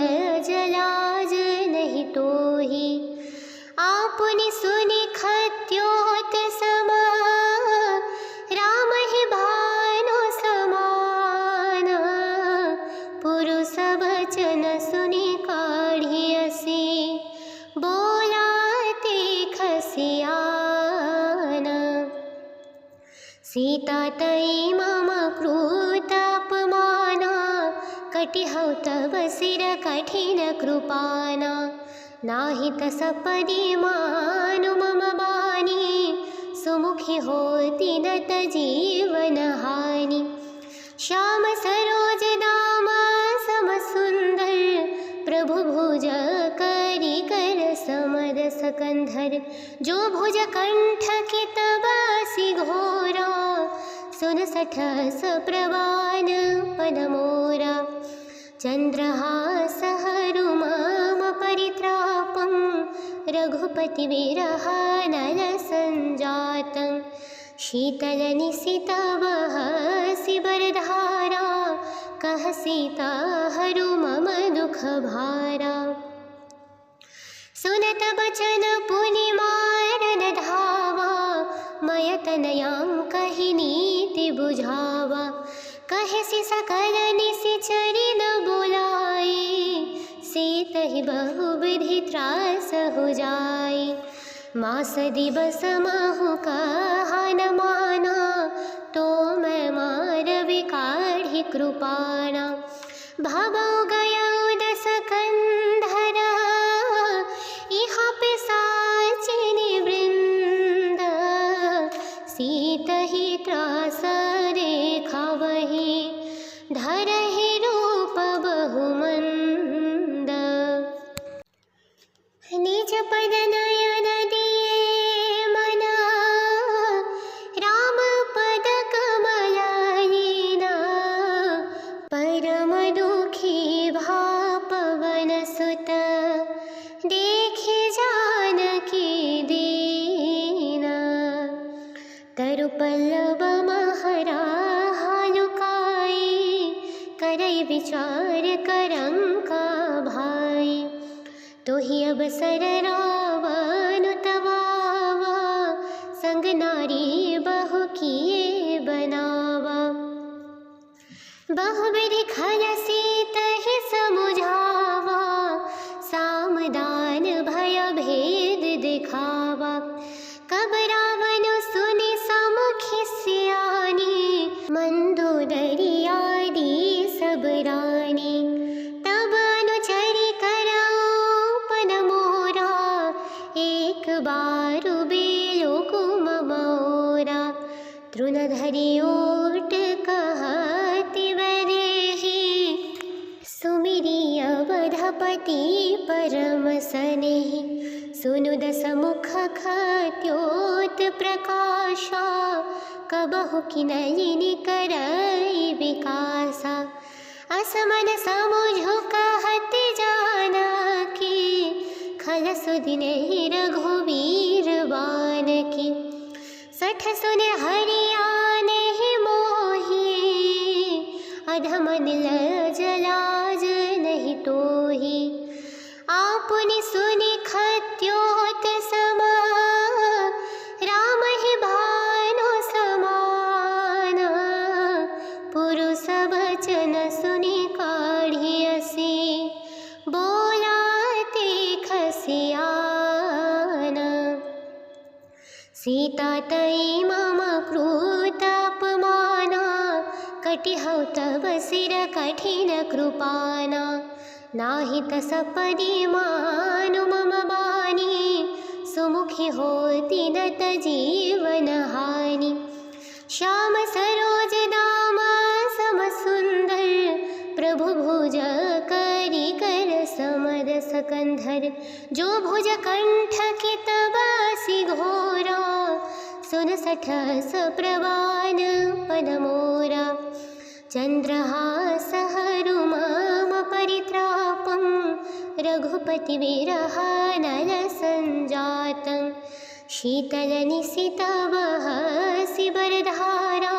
जलाज नहीं तोही आपुनि सुनि खत्योत समा राम ही भानु समान पुरुष वचन सुनि काढ़ियसी बोलाते खसियान सीता तई मम कृतापमाना कटिहौ तव सिर कठिन कृपाना नाही तसपदि मानु मम बानी सुमुखी होती नत जीवन हानि श्याम सरोज दाम सम सुंदर प्रभु भुज करी कर समर सकंधर जो भुज कंठ की तबासी घोरा सुन सठस प्रवान पदमोरा चंद्रहासहरु मम परित्रापं रघुपति विरहानल संजातं शीतलनिशिता वहसि बरधारा कह सीता हरु मम दुख भारा सुनत बचन पुनि मारन धावा मय तनयां कहि नीति बुझावा कहसि सकल निशिचरि न बुलाई सीतहि बहुविधि त्रास हो जाई मास दिवस महु कहा न माना तो मैं मारवि काढ़ी कृपाणा भवौ गयौ दस कंधरा इहा पिशाचिनी वृंद सीतहि त्रास देखावहि धरहि रूप बहुमंद निज पद नयन दिए मना राम पद कमलायिना परम दुखी भा पवन सुत देखे जानकी दीना तरु पल्लव महरा हालुकाई करई विचार करंका भाई तोहि अवसर रावण तवावा संग नारी बहु किए बनावा बहुविधि खल सीतहि समुझावा सामदान भय भेद दिखावा कब रावण सुनि समुखि सियानी मंदोदरी आदि सब रानी तब अनुचरि करऊ पद मोरा एक बार बेलो कुम मोरा तृणधरि ओट कहति वरेहि सुमिरि अवधपति परम सनेहि सुनु दस मुख खत्योत प्रकाशा कबहु किनलिनि करई विकासा असमन समुझु कहत जानकी खल सुदिन रघुवीर बान की सठ सुने हरियाने मोही अधमन लजलाज नहीं तोही आपुनि सुनि खत्योत समा राम ही भानु समाना पुरुष वचन सुनि काढ़ियसि बोलाते खसियाना सीता तई मम क्रूतापमाना कटिहौ तव सिर कठिन कृपाना नाही तस पदी मानु मम बानी सुमुखी होती नत जीवन हानि श्याम सरोज दाम सम सुंदर प्रभु भुज करी कर समर सकंधर जो भुज कंठ की तबासी घोरा सुन सठस प्रवान पदमोरा चंद्रहासहरु मम परित्रापं रघुपति विरहानल संजातं शीतलनिशिता वहसि बरधारा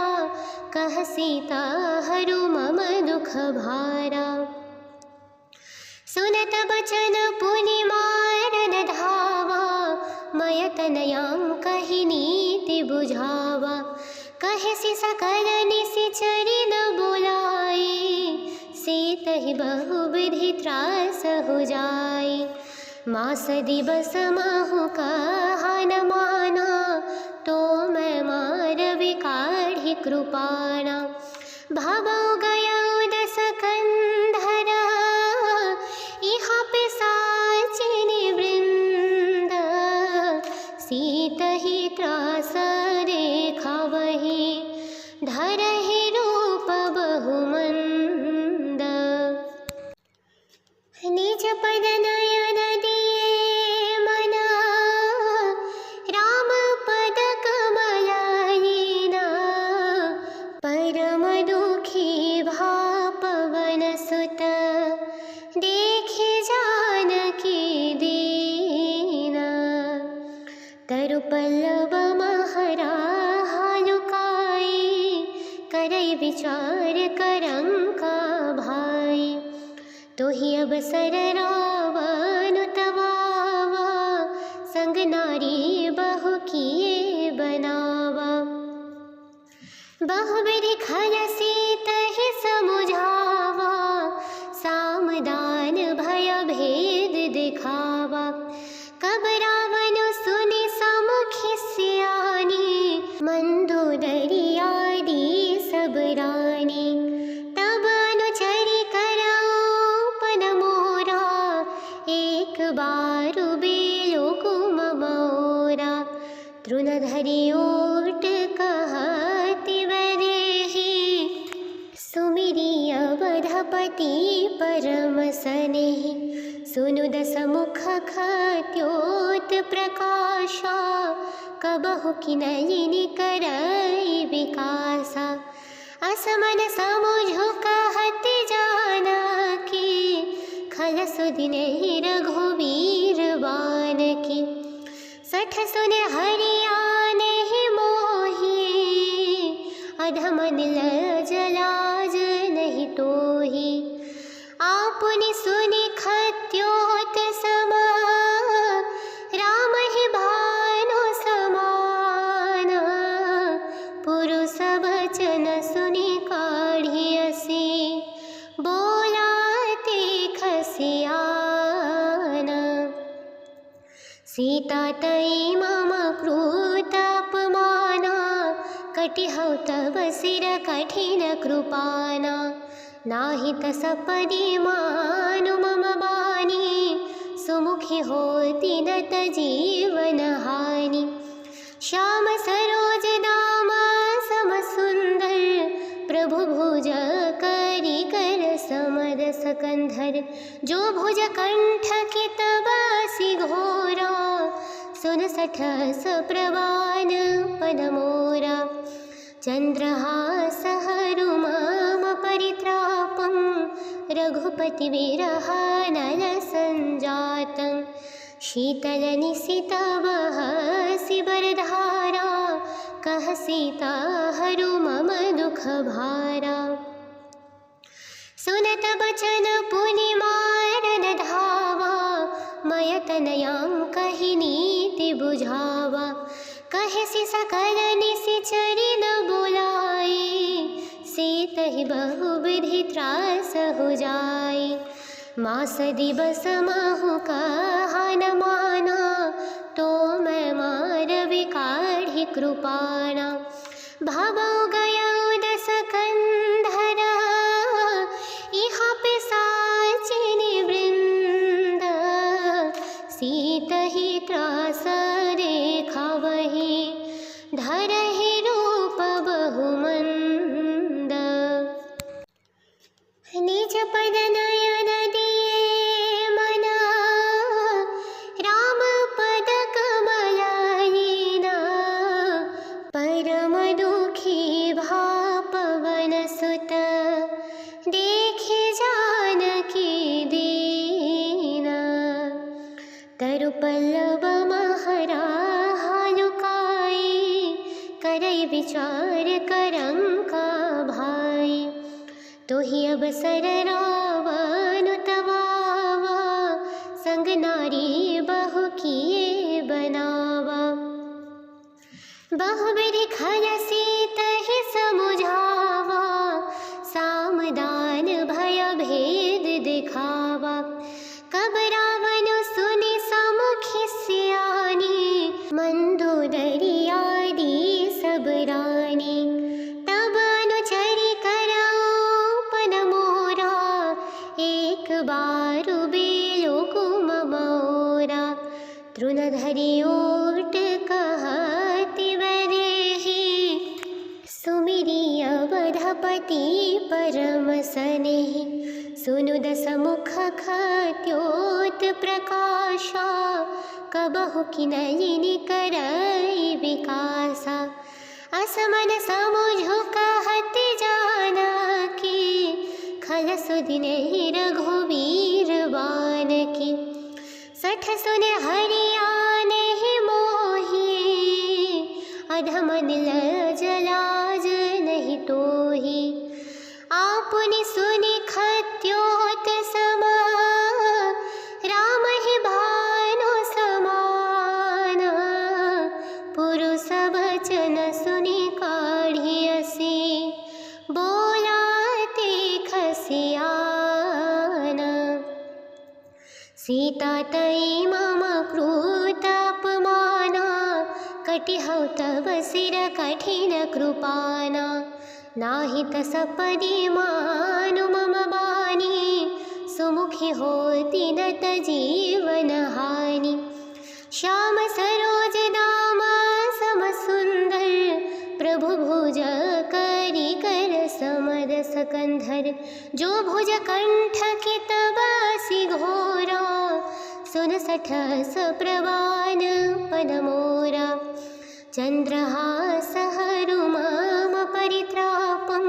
कह सीता हरु मम दुख भारा सुनत बचन पुनि मारन धावा मय तनयां कहि नीति बुझावा कहसि सकल निशिचरि न बुलाई सीतहि बहुविधि त्रास हो जाई मास दिवस महु कहा न माना तो मैं मारवि काढ़ी कृपाणा भवौ गयौ दस कंधरा इहा पिशाचिनी वृंद सीतहि त्रास देखावहि धरहि रूप बहुमंद निज पद नयन दिए मना विचार करंका भाई। तो ही अवसर रावण तवावा, संग नारी बहु किए बनावा। बहुविधि खल सीत ही समुझावा, सामदान भय भेद दिखावा। कब रावण सुनि समुखि सियानी, मंदोदरी आदि सब रानी। तब अनुचरि करौपन मोरा, एक बार बेलो कुम मोरा। तृणधरि ओट कहति वरेहि, सुमिरि अवधपति परम सनेहि। सुनु दसमुख खद्योत प्रकाशा, कबहु किनलिनि करई विकासा। असमन समुझु कहत जानकी, खल सुदिनेहि रघुवीर बानकी। सठ सुने हरियानेहि मोहि, अधमन लजलाज नहीं तोहि। आपुनि सुनि खद्योत समा, राम ही भानु समान। पुरुष वचन सुनि काढ़ियसि, बोलाते खसियान। सीता तई मम क्रूत अपमाना, कटिहौ तब सिर कठिन कृपाना। नाही तसपदि मानु मम बानी, सुमुखी होती नत जीवन हानि। श्याम सरोज दाम सम सुंदर, प्रभु भुज करि कर समर सकंधर। जो भुज कंठ की तबासी घोरा, सुन सठस प्रवान पद मोरा। चंद्रहास हरु मम परित्रापं, रघुपति विरह नल संजातं। शीतल निशित बहसि बरधारा, कह सीता हरु मम दुख भारा। सुनत बचन पुनि मारन धावा, मय तनयां कहि नीति बुझावा। कहेसि सकल निशिचरि न बुलाई, सीतहि बहुविधि त्रास हो जाई। मास दिवस महु कहा न माना, तो मैं मारवि काढ़ि कृपाना। भवौ गयौ दस कंधर, इहा पिशाचिनि वृंद। सीतहि त्रास देखावहि, धरहि रूप बहुमंद। निज पद नयन दिए मना, राम पद कमलहीना। परम दुखी भा पवन सुत, देखे जानकी दीना। तरु पल्लव महरा हालुकाई, करई विचार करंका भाई। तो ही अवसर रावण तवावा, संग नारी बहु किए बनावा। बहुविधि खल सीत ही समुझावा, सामदान भय भेद दिखावा। कब रावण सुनि समुखि सियानी, मंदोदरी आदि सब रानी। तब अनुचरि करौपन मोरा, एक बार बेलो कुम मोरा। तृणधरि ओट कहति वरेहि, सुमिरि अवधपति परम सनेहि। सुनु दसमुख खद्योत प्रकाशा, कबहु किनलिनि करई विकासा। असमन समुझु कहत जानकी, खल सुदिनेहि रघुवीर बानकी। सठ सुने हरियानेहि मोहि, अधमन लजलाज नहीं तोहि। आपुनि सुनि खत्योत समा, राम ही भानु समान। पुरुष बचन सुनि काढ़ियसि, बोलाते खसियान। सीता तई मम कृतापमाना, कटिहौ तव सिर कठिन कृपाना। नाहित सपदि मानु मम बानी, सुमुखी होती नत जीवन हानि। श्याम सरोज दाम सम सुंदर, प्रभु भुज करि कर समरस कंधर। जो भुज कंठ की तबासी घोरा, सुन सठस प्रवान पद मोरा। चंद्रहास हरुमम परित्रापं,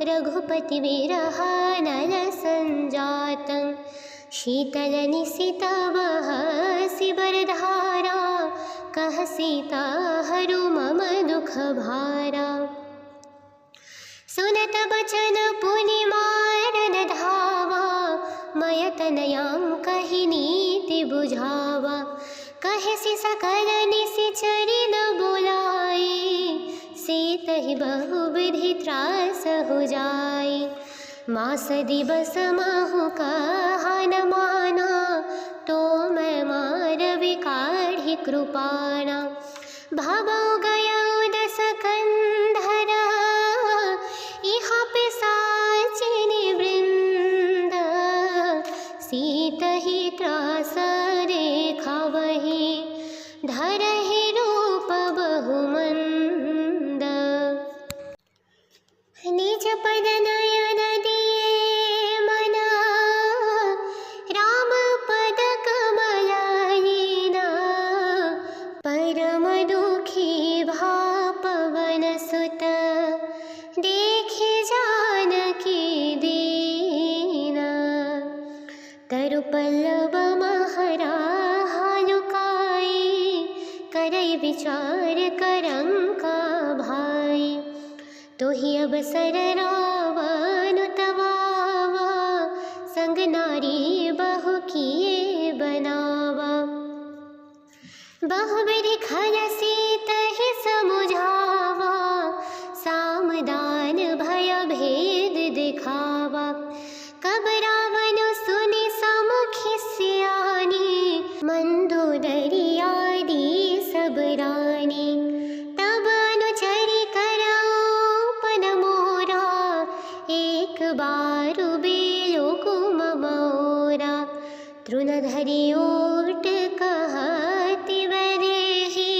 रघुपति विरह नल संजातं। शीतल निशित बहसि बरधारा, कह सीता हरु मम दुख भारा। सुनत बचन पुनि मारन धावा, मय तनयां कहि नीति बुझावा। कहेसि सकल निशिचरि न बोलाई, सीतहि बहुविधि त्रास हो जाई। मास दिवस महु कहा न माना, तो मैं मारवि काढ़ि कृपाणा। भवौ गयौ दस कंधर, इहा पिशाचिनि वृंद। सीतहि त्रास देखावहि, धरहि रूप बहुमंद। निज पद नयन दिए मना, राम पद कमलहीना। परम दुखी भा पवन सुत, देखे जानकी दीना। तरु पल्लव महरा हालुकाई, करई विचार करंका भाई। तोहि अवसर रावण तवावा, संग नारी बहु किए बनावा। बहुविधि खल सीतहि समुझावा, सामदान भय भेद दिखावा। कब रावण सुनि समुखि सियानी, मंदोदरी आदि सब रानी। तब अनुचरि करऊ पद मोरा, एक बार बेलो कुम मोरा। तृण धरि ओट कहति बरेहि,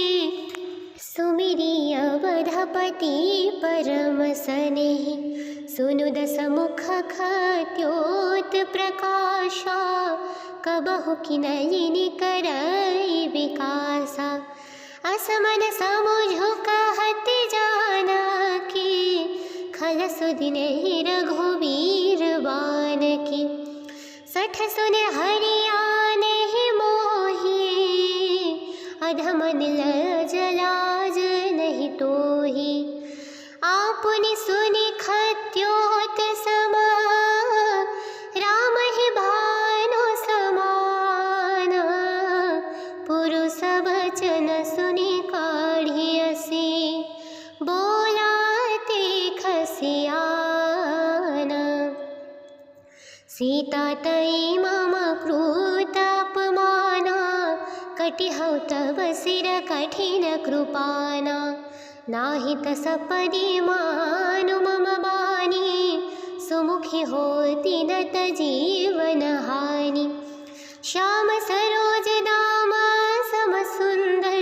सुमिरि अवधपति परम सनेहि। सुनु दस मुख खत्योत प्रकाशा, कबहु किनलिनि करई विकासा। असमन समुझु कहत जानकी, खल सुदिनेहि रघुवीर बानकी। सठ सुने हरियानेहि मोहि, अधम नीलज लाज नहीं तोहि। आपुनि सुनि खत्योत समा, राम ही भानु समान। पुरुष बचन सुनि काढ़ियसि, बोलाते खसियान। सीता तई मम कृतापमाना, कटिहौ तव सिर कठिन कृपाना। नाहित सपदि मानु मम बानी, सुमुखी होती नत जीवन हानि। श्याम सरोज दाम सम सुंदर,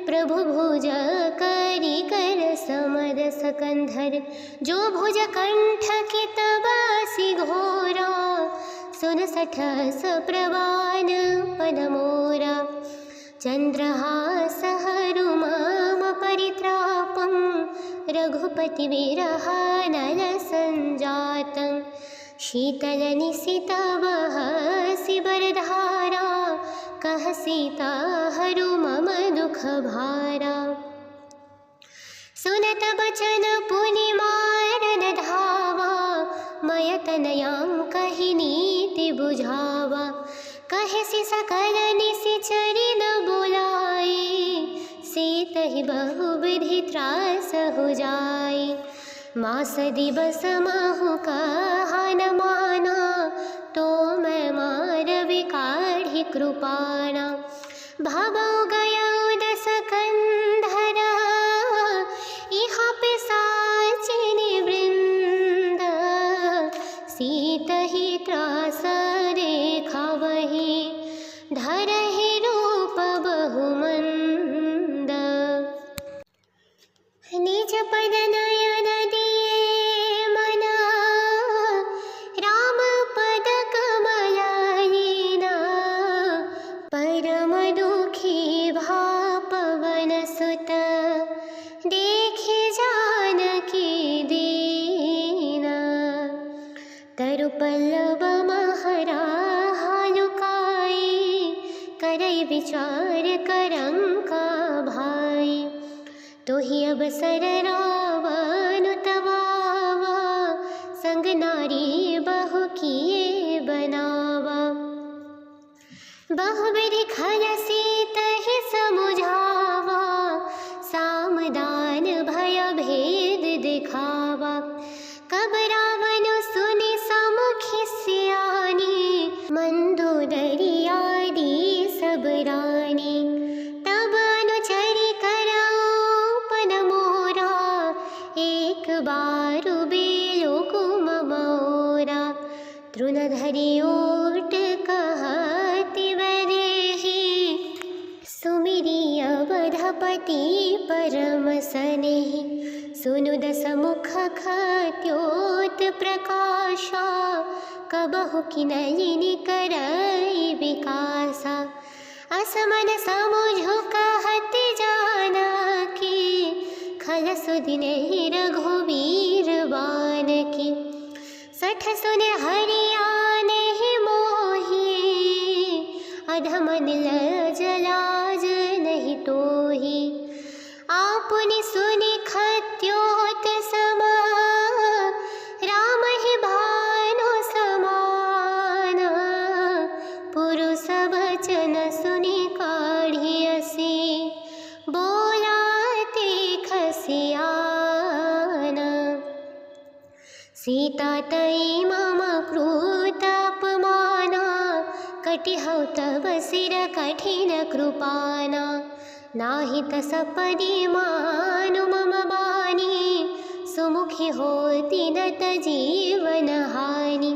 प्रभु भुज करि कर समरस कंधर। जो भुज कंठ की तबासी घोरा, सुन सठस प्रवान पद मोरा। चंद्रहास हरुमम परित्रापं, रघुपति विरह नल संजातं। शीतल निशित बहसि बरधारा, कह सीता हरु मम दुख भारा। सुनत बचन पुनि तनयां कहि नीति बुझावा। कहे सि सकल निशिचरि न बोलाई, सीतहि बहुविधि त्रास हो जाई। मास दिवस महु कहा न माना, तो मैं मारवि काढ़ी कृपाणा। भवौ गयौ दस कंधरा, इहा पिशाचिनी वृंद। सीतहि त्रास देखावहि, धरहि रूप बहुमंद। निज पद नयन दिए मना, राम पद कमलहीना। परम दुखी भा पवन सुत, देखे जानकी दीना। तरु पल्लव महराहा लुकाई, करई विचार करंका भाई। तोहि अवसर रावण तवावा, संग नारी बहु किए बनावा। बहुविधि खल सीतहि समुझावा, सामदान भय भेद दिखावा। कब रावण सुनि समुखि सियानी, मंदोदरी आदि सब रानी। तब अनुचरि करऊ पन मोरा, एक बारु बेलो कुम मोरा। तृणधरि ओट कहति वैदेही, सुमिरि अवधपति परम सनेहि। सुनु दस मुख खत्योत प्रकाशा, कबहु किनलिनि करई विकासा। असमन समुझु कहति जानकी, खल सुदिनेहि रघुवीर बानकी। सठ सुने हरियानेहि मोहि, अधमन लज लाज नहीं तोहि। आपुनि सुनि खत्योत समा, राम ही भानु समाना। पुरुष वचन सुनि काढ़ियसि, बोलाते खसियाना। सीता तई मम क्रूत अपमाना, कटिहौ तब सिर कठिन कृपाना। नाही तस पदि मानु मम बानी, सुमुखी होती न जीवन हानि।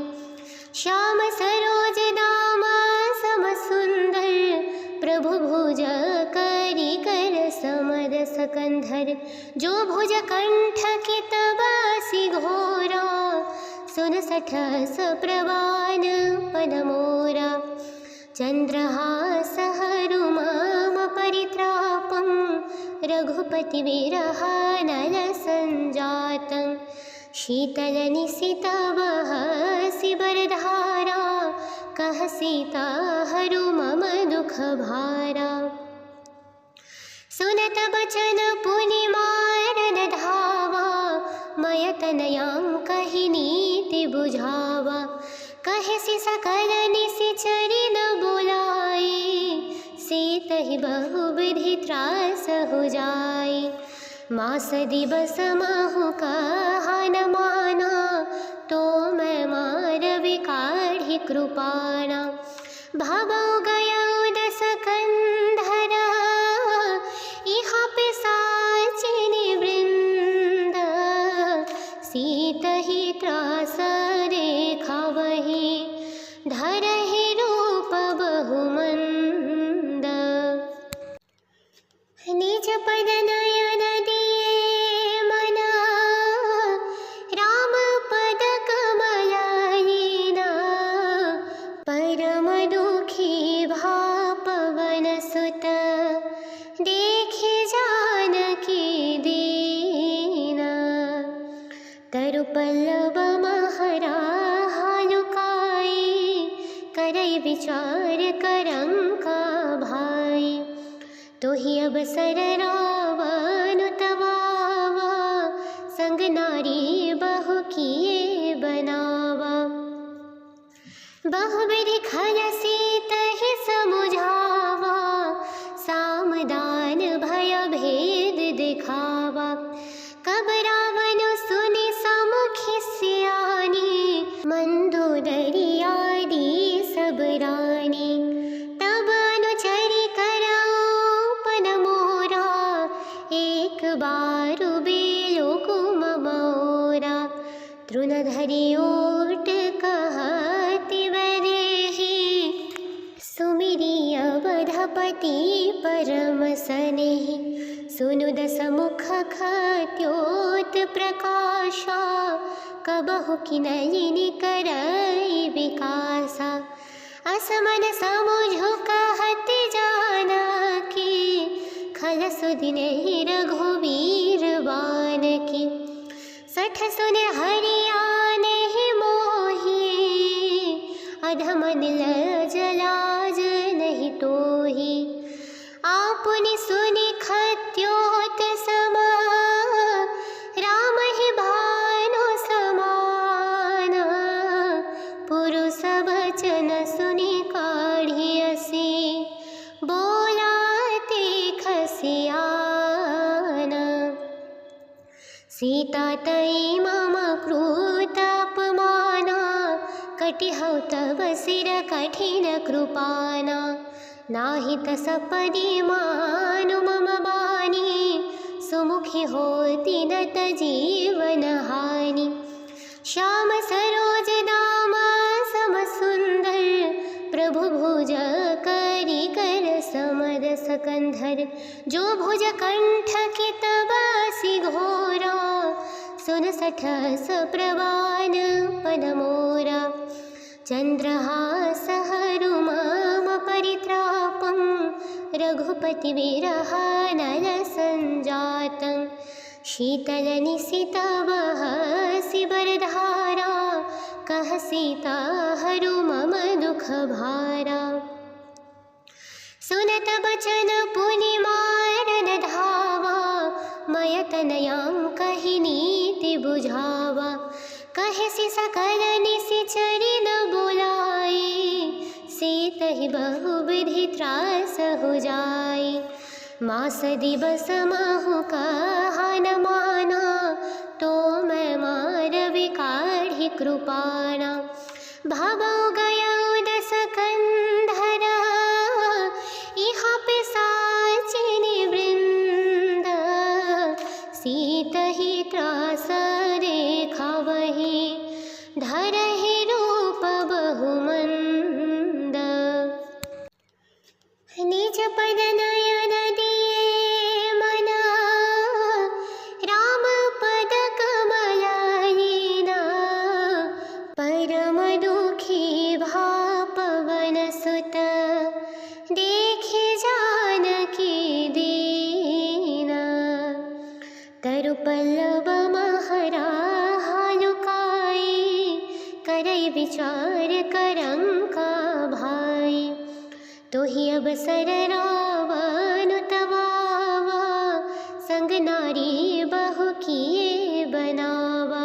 श्याम सरोज दाम सम सुंदर, प्रभु भुज करि कर समर सकंधर। जो भुज कंठ की तबासी घोरा, सुन सठस प्रवान पन मोरा। चंद्रहास हरु मम परित्रापं, रघुपति विरह नल संजातं। शीतल निशित वहसि बरधारा, कह सीता हरु मम दुख भारा। सुनत बचन पुनि मारन धावा, मय तनयां कहि नीति बुझावा। कहे सि सकल निशिचरि न बोलाई, सीतहि बहुविधि त्रास हो जाई। मास दिवस महु कहा न माना, तो मैं मारवि काढ़ी कृपाणा। भवौ गयौ दस कंधरा, इहा पिशाचिनी वृंद। सीतहि त्रास देखावहि, धरहि रूप बहुमंद। निज पद नयन दिए मना, राम पद कमलहीना। परम दुखी भा पवन सुत, देखे जानकी दीना। तरु पल्लव महराहा लुकाई, करई विचार करंका भाई। तोहि अवसर रावण तवावा, संग नारी बहु किए बनावा। बहुविधि खलसी तहि समुझावा, सामदान भय भेद दिखावा। कब रावण सुनि समुखि सियानी, मंदोदरी आदि सब रानी। तब अनुचरि कराउपन मोरा, एक बारु बेलो कुम मोरा। तृणधरि ओट कहति बदेहि, सुमिरि अवधपति परम सनेहि। सुनु दसमुख खद्योत प्रकाशा, कबहु किनलिनि करई विकासा। असमन समुझु कहति जानकी, खल सुदिन रघुवीर बानकी। सठ सुने हरियाने मोही, अधमन लजलाज नहीं तोही। आपुनि सुनि खद्योत समा, राम ही भानु समाना। पुरुष वचन सुनि काढ़ियसी, बोलाते खसियाना। सीता तई मम क्रूत अपमाना, कटिहौ तब सिर कठिन कृपाना। नाहित सपदि मानु मम बानी, सुमुखी होती नत जीवन हानि। श्याम सरोज दाम सम सुंदर, प्रभु भुज करि कर समर सकंधर। जो भुज कंठ की तबासी घोरा, सुन सठस प्रवान पन मोरा। चंद्रहास हरु मम परित्रापं, रघुपति विरह नल संजातं। शीतल निशित बहसि बरधारा, कह सीता हरु मम दुख भारा। सुनत बचन पुनि मारन धावा, मय तनयां नीति बुझावा। कहेसि सकल निशिचरि न बुलाई, सीतहि बहुविधि त्रास हो जाई। मास दिवस महु कहा न माना, तो मैं मारवि काढ़ि कृपाणा। भवौ गयौ दस कंधरा, इहा पिशाचिनि वृंद। सीतहि त्रास देखावहि, धरहि रूप बहुमंद। निज पद नयन दिए मना, राम पद कमल लीना। परम दुखी भा पवन सुत, देखे जानकी दीना। तरु पल्लव महरा हालुकाई, करई विचार करंका भाई। तोहि अवसर रावण तवावा, संग नारी बहु किए बनावा।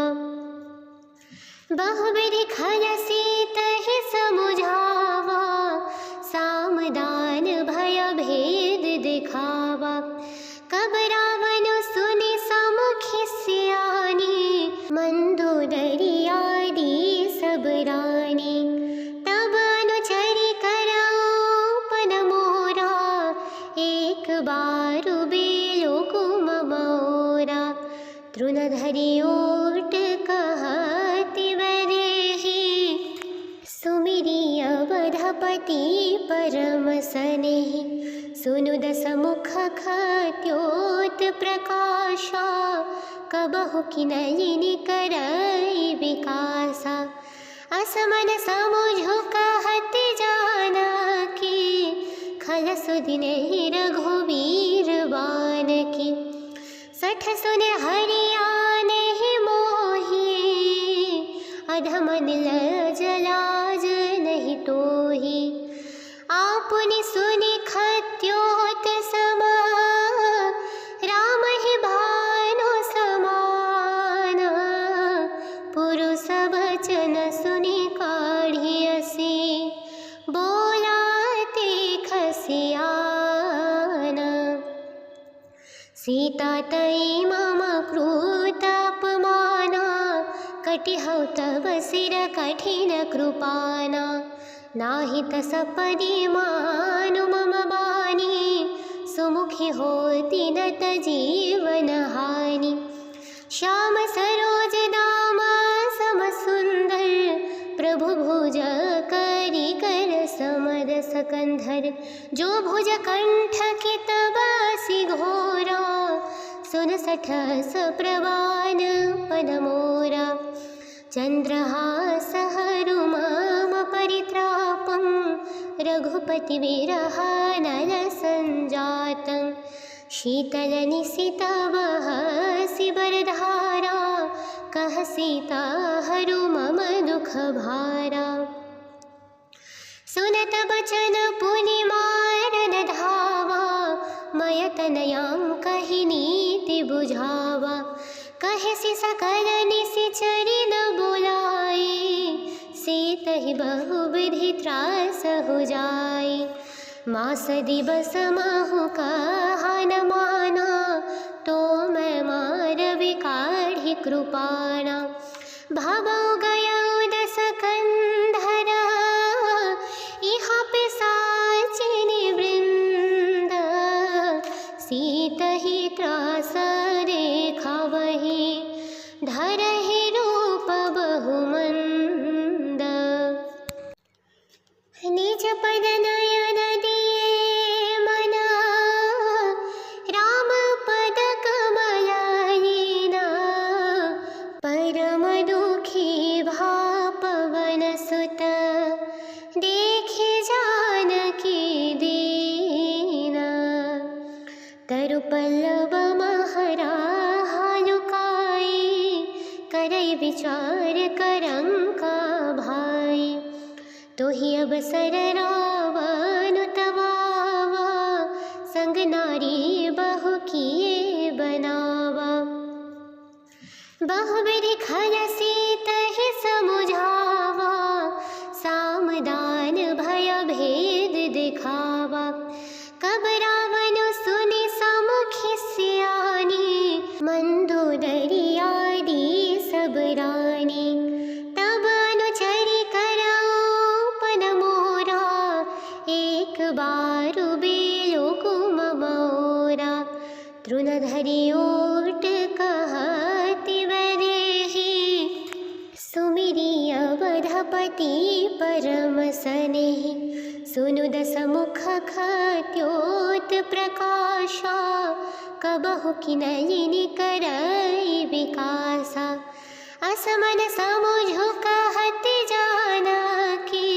बहुविधि खलसी तहि समुझावा, सामदान भय भेद दिखावा। कब रावण सुनि समुखि सियानी, मंदोदरी आदि सब रानी। तब अनुचरि कराउपन मोरा, एक बारु बेलो कुम मोरा। तृणधरि ओट कहति बदेहि, सुमिरि अवधपति परम सनेहि। सुनु दसमुख खद्योत प्रकाशा, कबहु किनलिनि करई विकासा। असमन समुझु कहति जानकी, खल सुदिन रघुवीर बानकी। सठ सुने हरियाने मोही, अधमन लजलाज नहीं तोही। आपुनि सुनि खद्योत समा, राम ही भानु समाना। पुरुष वचन सुनि काढ़ियसी, सीता तयि मम कृतापमाना कटिहौ तव शिर कठिन कृपाना नाहित सपदि मानु मम बानी सुमुखी होती नत जीवन हानि श्याम सरोज दाम सम सुंदर प्रभु भुज करी कर समर सकंधर जो भुज कंठ की तबासी घोरा सुन सठस प्रवान पद मोरा चंद्रहास हरुमाम परित्रापं रघुपति विरह नल संजातं शीतल निशितवह शिवरधारा कह सीता हरु मम दुख भारा सुनत बचन पुनि मारन धावा मय तनयां कहि नीति बुझावा कहे सि सकल निशिचरि न बुलाई सीतहि बहुविधि त्रास हो जाई मास दिवस महु कहा न माना तो मैं मारवि काढ़ी कृपाणा भवौ गयौ दस कंधरा इहा पिशाचिनी वृंद सीतहि त्रास देखावहि धरहि रूप बहुमंद निज पद नयन दिए मना राम पद कमलायना परम दुखी भा पवन सुत देखे जानकी दीना तरु पल्लव महरा हालुकाई करई विचार करंका भाई तो ही अवसर रावण तवावा संग नारी बहु किए बनावा बहुविधि खल सीतहि समुझावा सामदान भय भेद दिखावा कब रावण सुनि समुखि सियानी मंदोदरी आदि सब रानी तब अनुचरि करऊ पद मोरा एक बारु बेलो कुम मोरा तृणधरि ओट कहति वरेहि सुमिरि अवधपति परम सनेहि सुनु दस मुख खत्योत प्रकाशा कबहु किनलिनि करई विकासा असमन समुझु कहत जानकी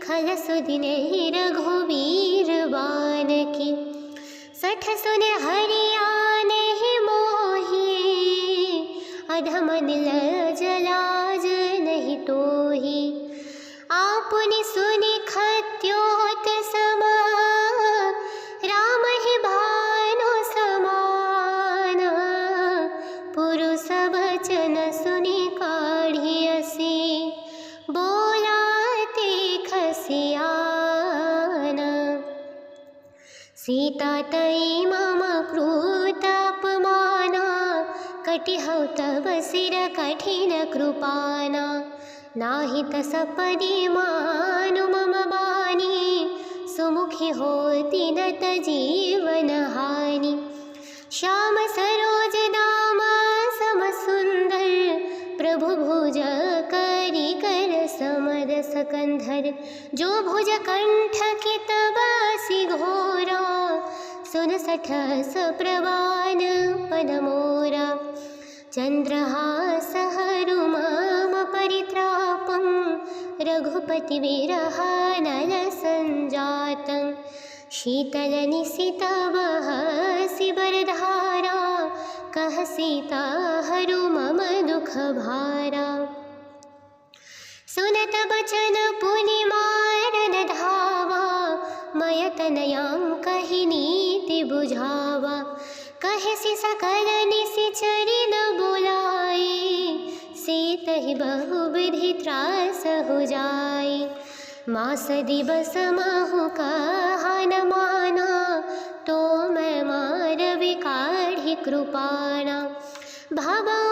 खल सुदिनहि रघुवीर बानकी सठ सुन हरियानेहि मोहि अधमन लजलाज नहीं तोहि आपुनि सुनि खत्योत समा राम ही भानु समाना पुरुष वचन सुनि काढ़ियसि बोलाते खसियाना सीता तयि मम कृतापमाना कटिहौ तव शिर कठिन कृपाना नाहित सपदि मानु मम बानी सुमुखी होती नत जीवन हानि श्याम सरोज दाम सम सुंदर प्रभु भुज करी कर समर सकंधर जो भुज कंठ की तबासी घोरा सुन सठस प्रवान पद मोरा चंद्रहास हरुमाम परित्रापं रघुपति विरह नल संजातं शीतल निशितवह शिवरधारा कह सीता हरु मम दुख भारा सुनत बचन पुनि मारन धावा मय तनयां कहि नीति बुझावा कहे सि सकल निशिचरि न बुलाई सीतहि बहुविधि त्रास हो जाई मास दिवस महु कहा न माना तो मैं मारवि काढ़ी कृपाणा भवानी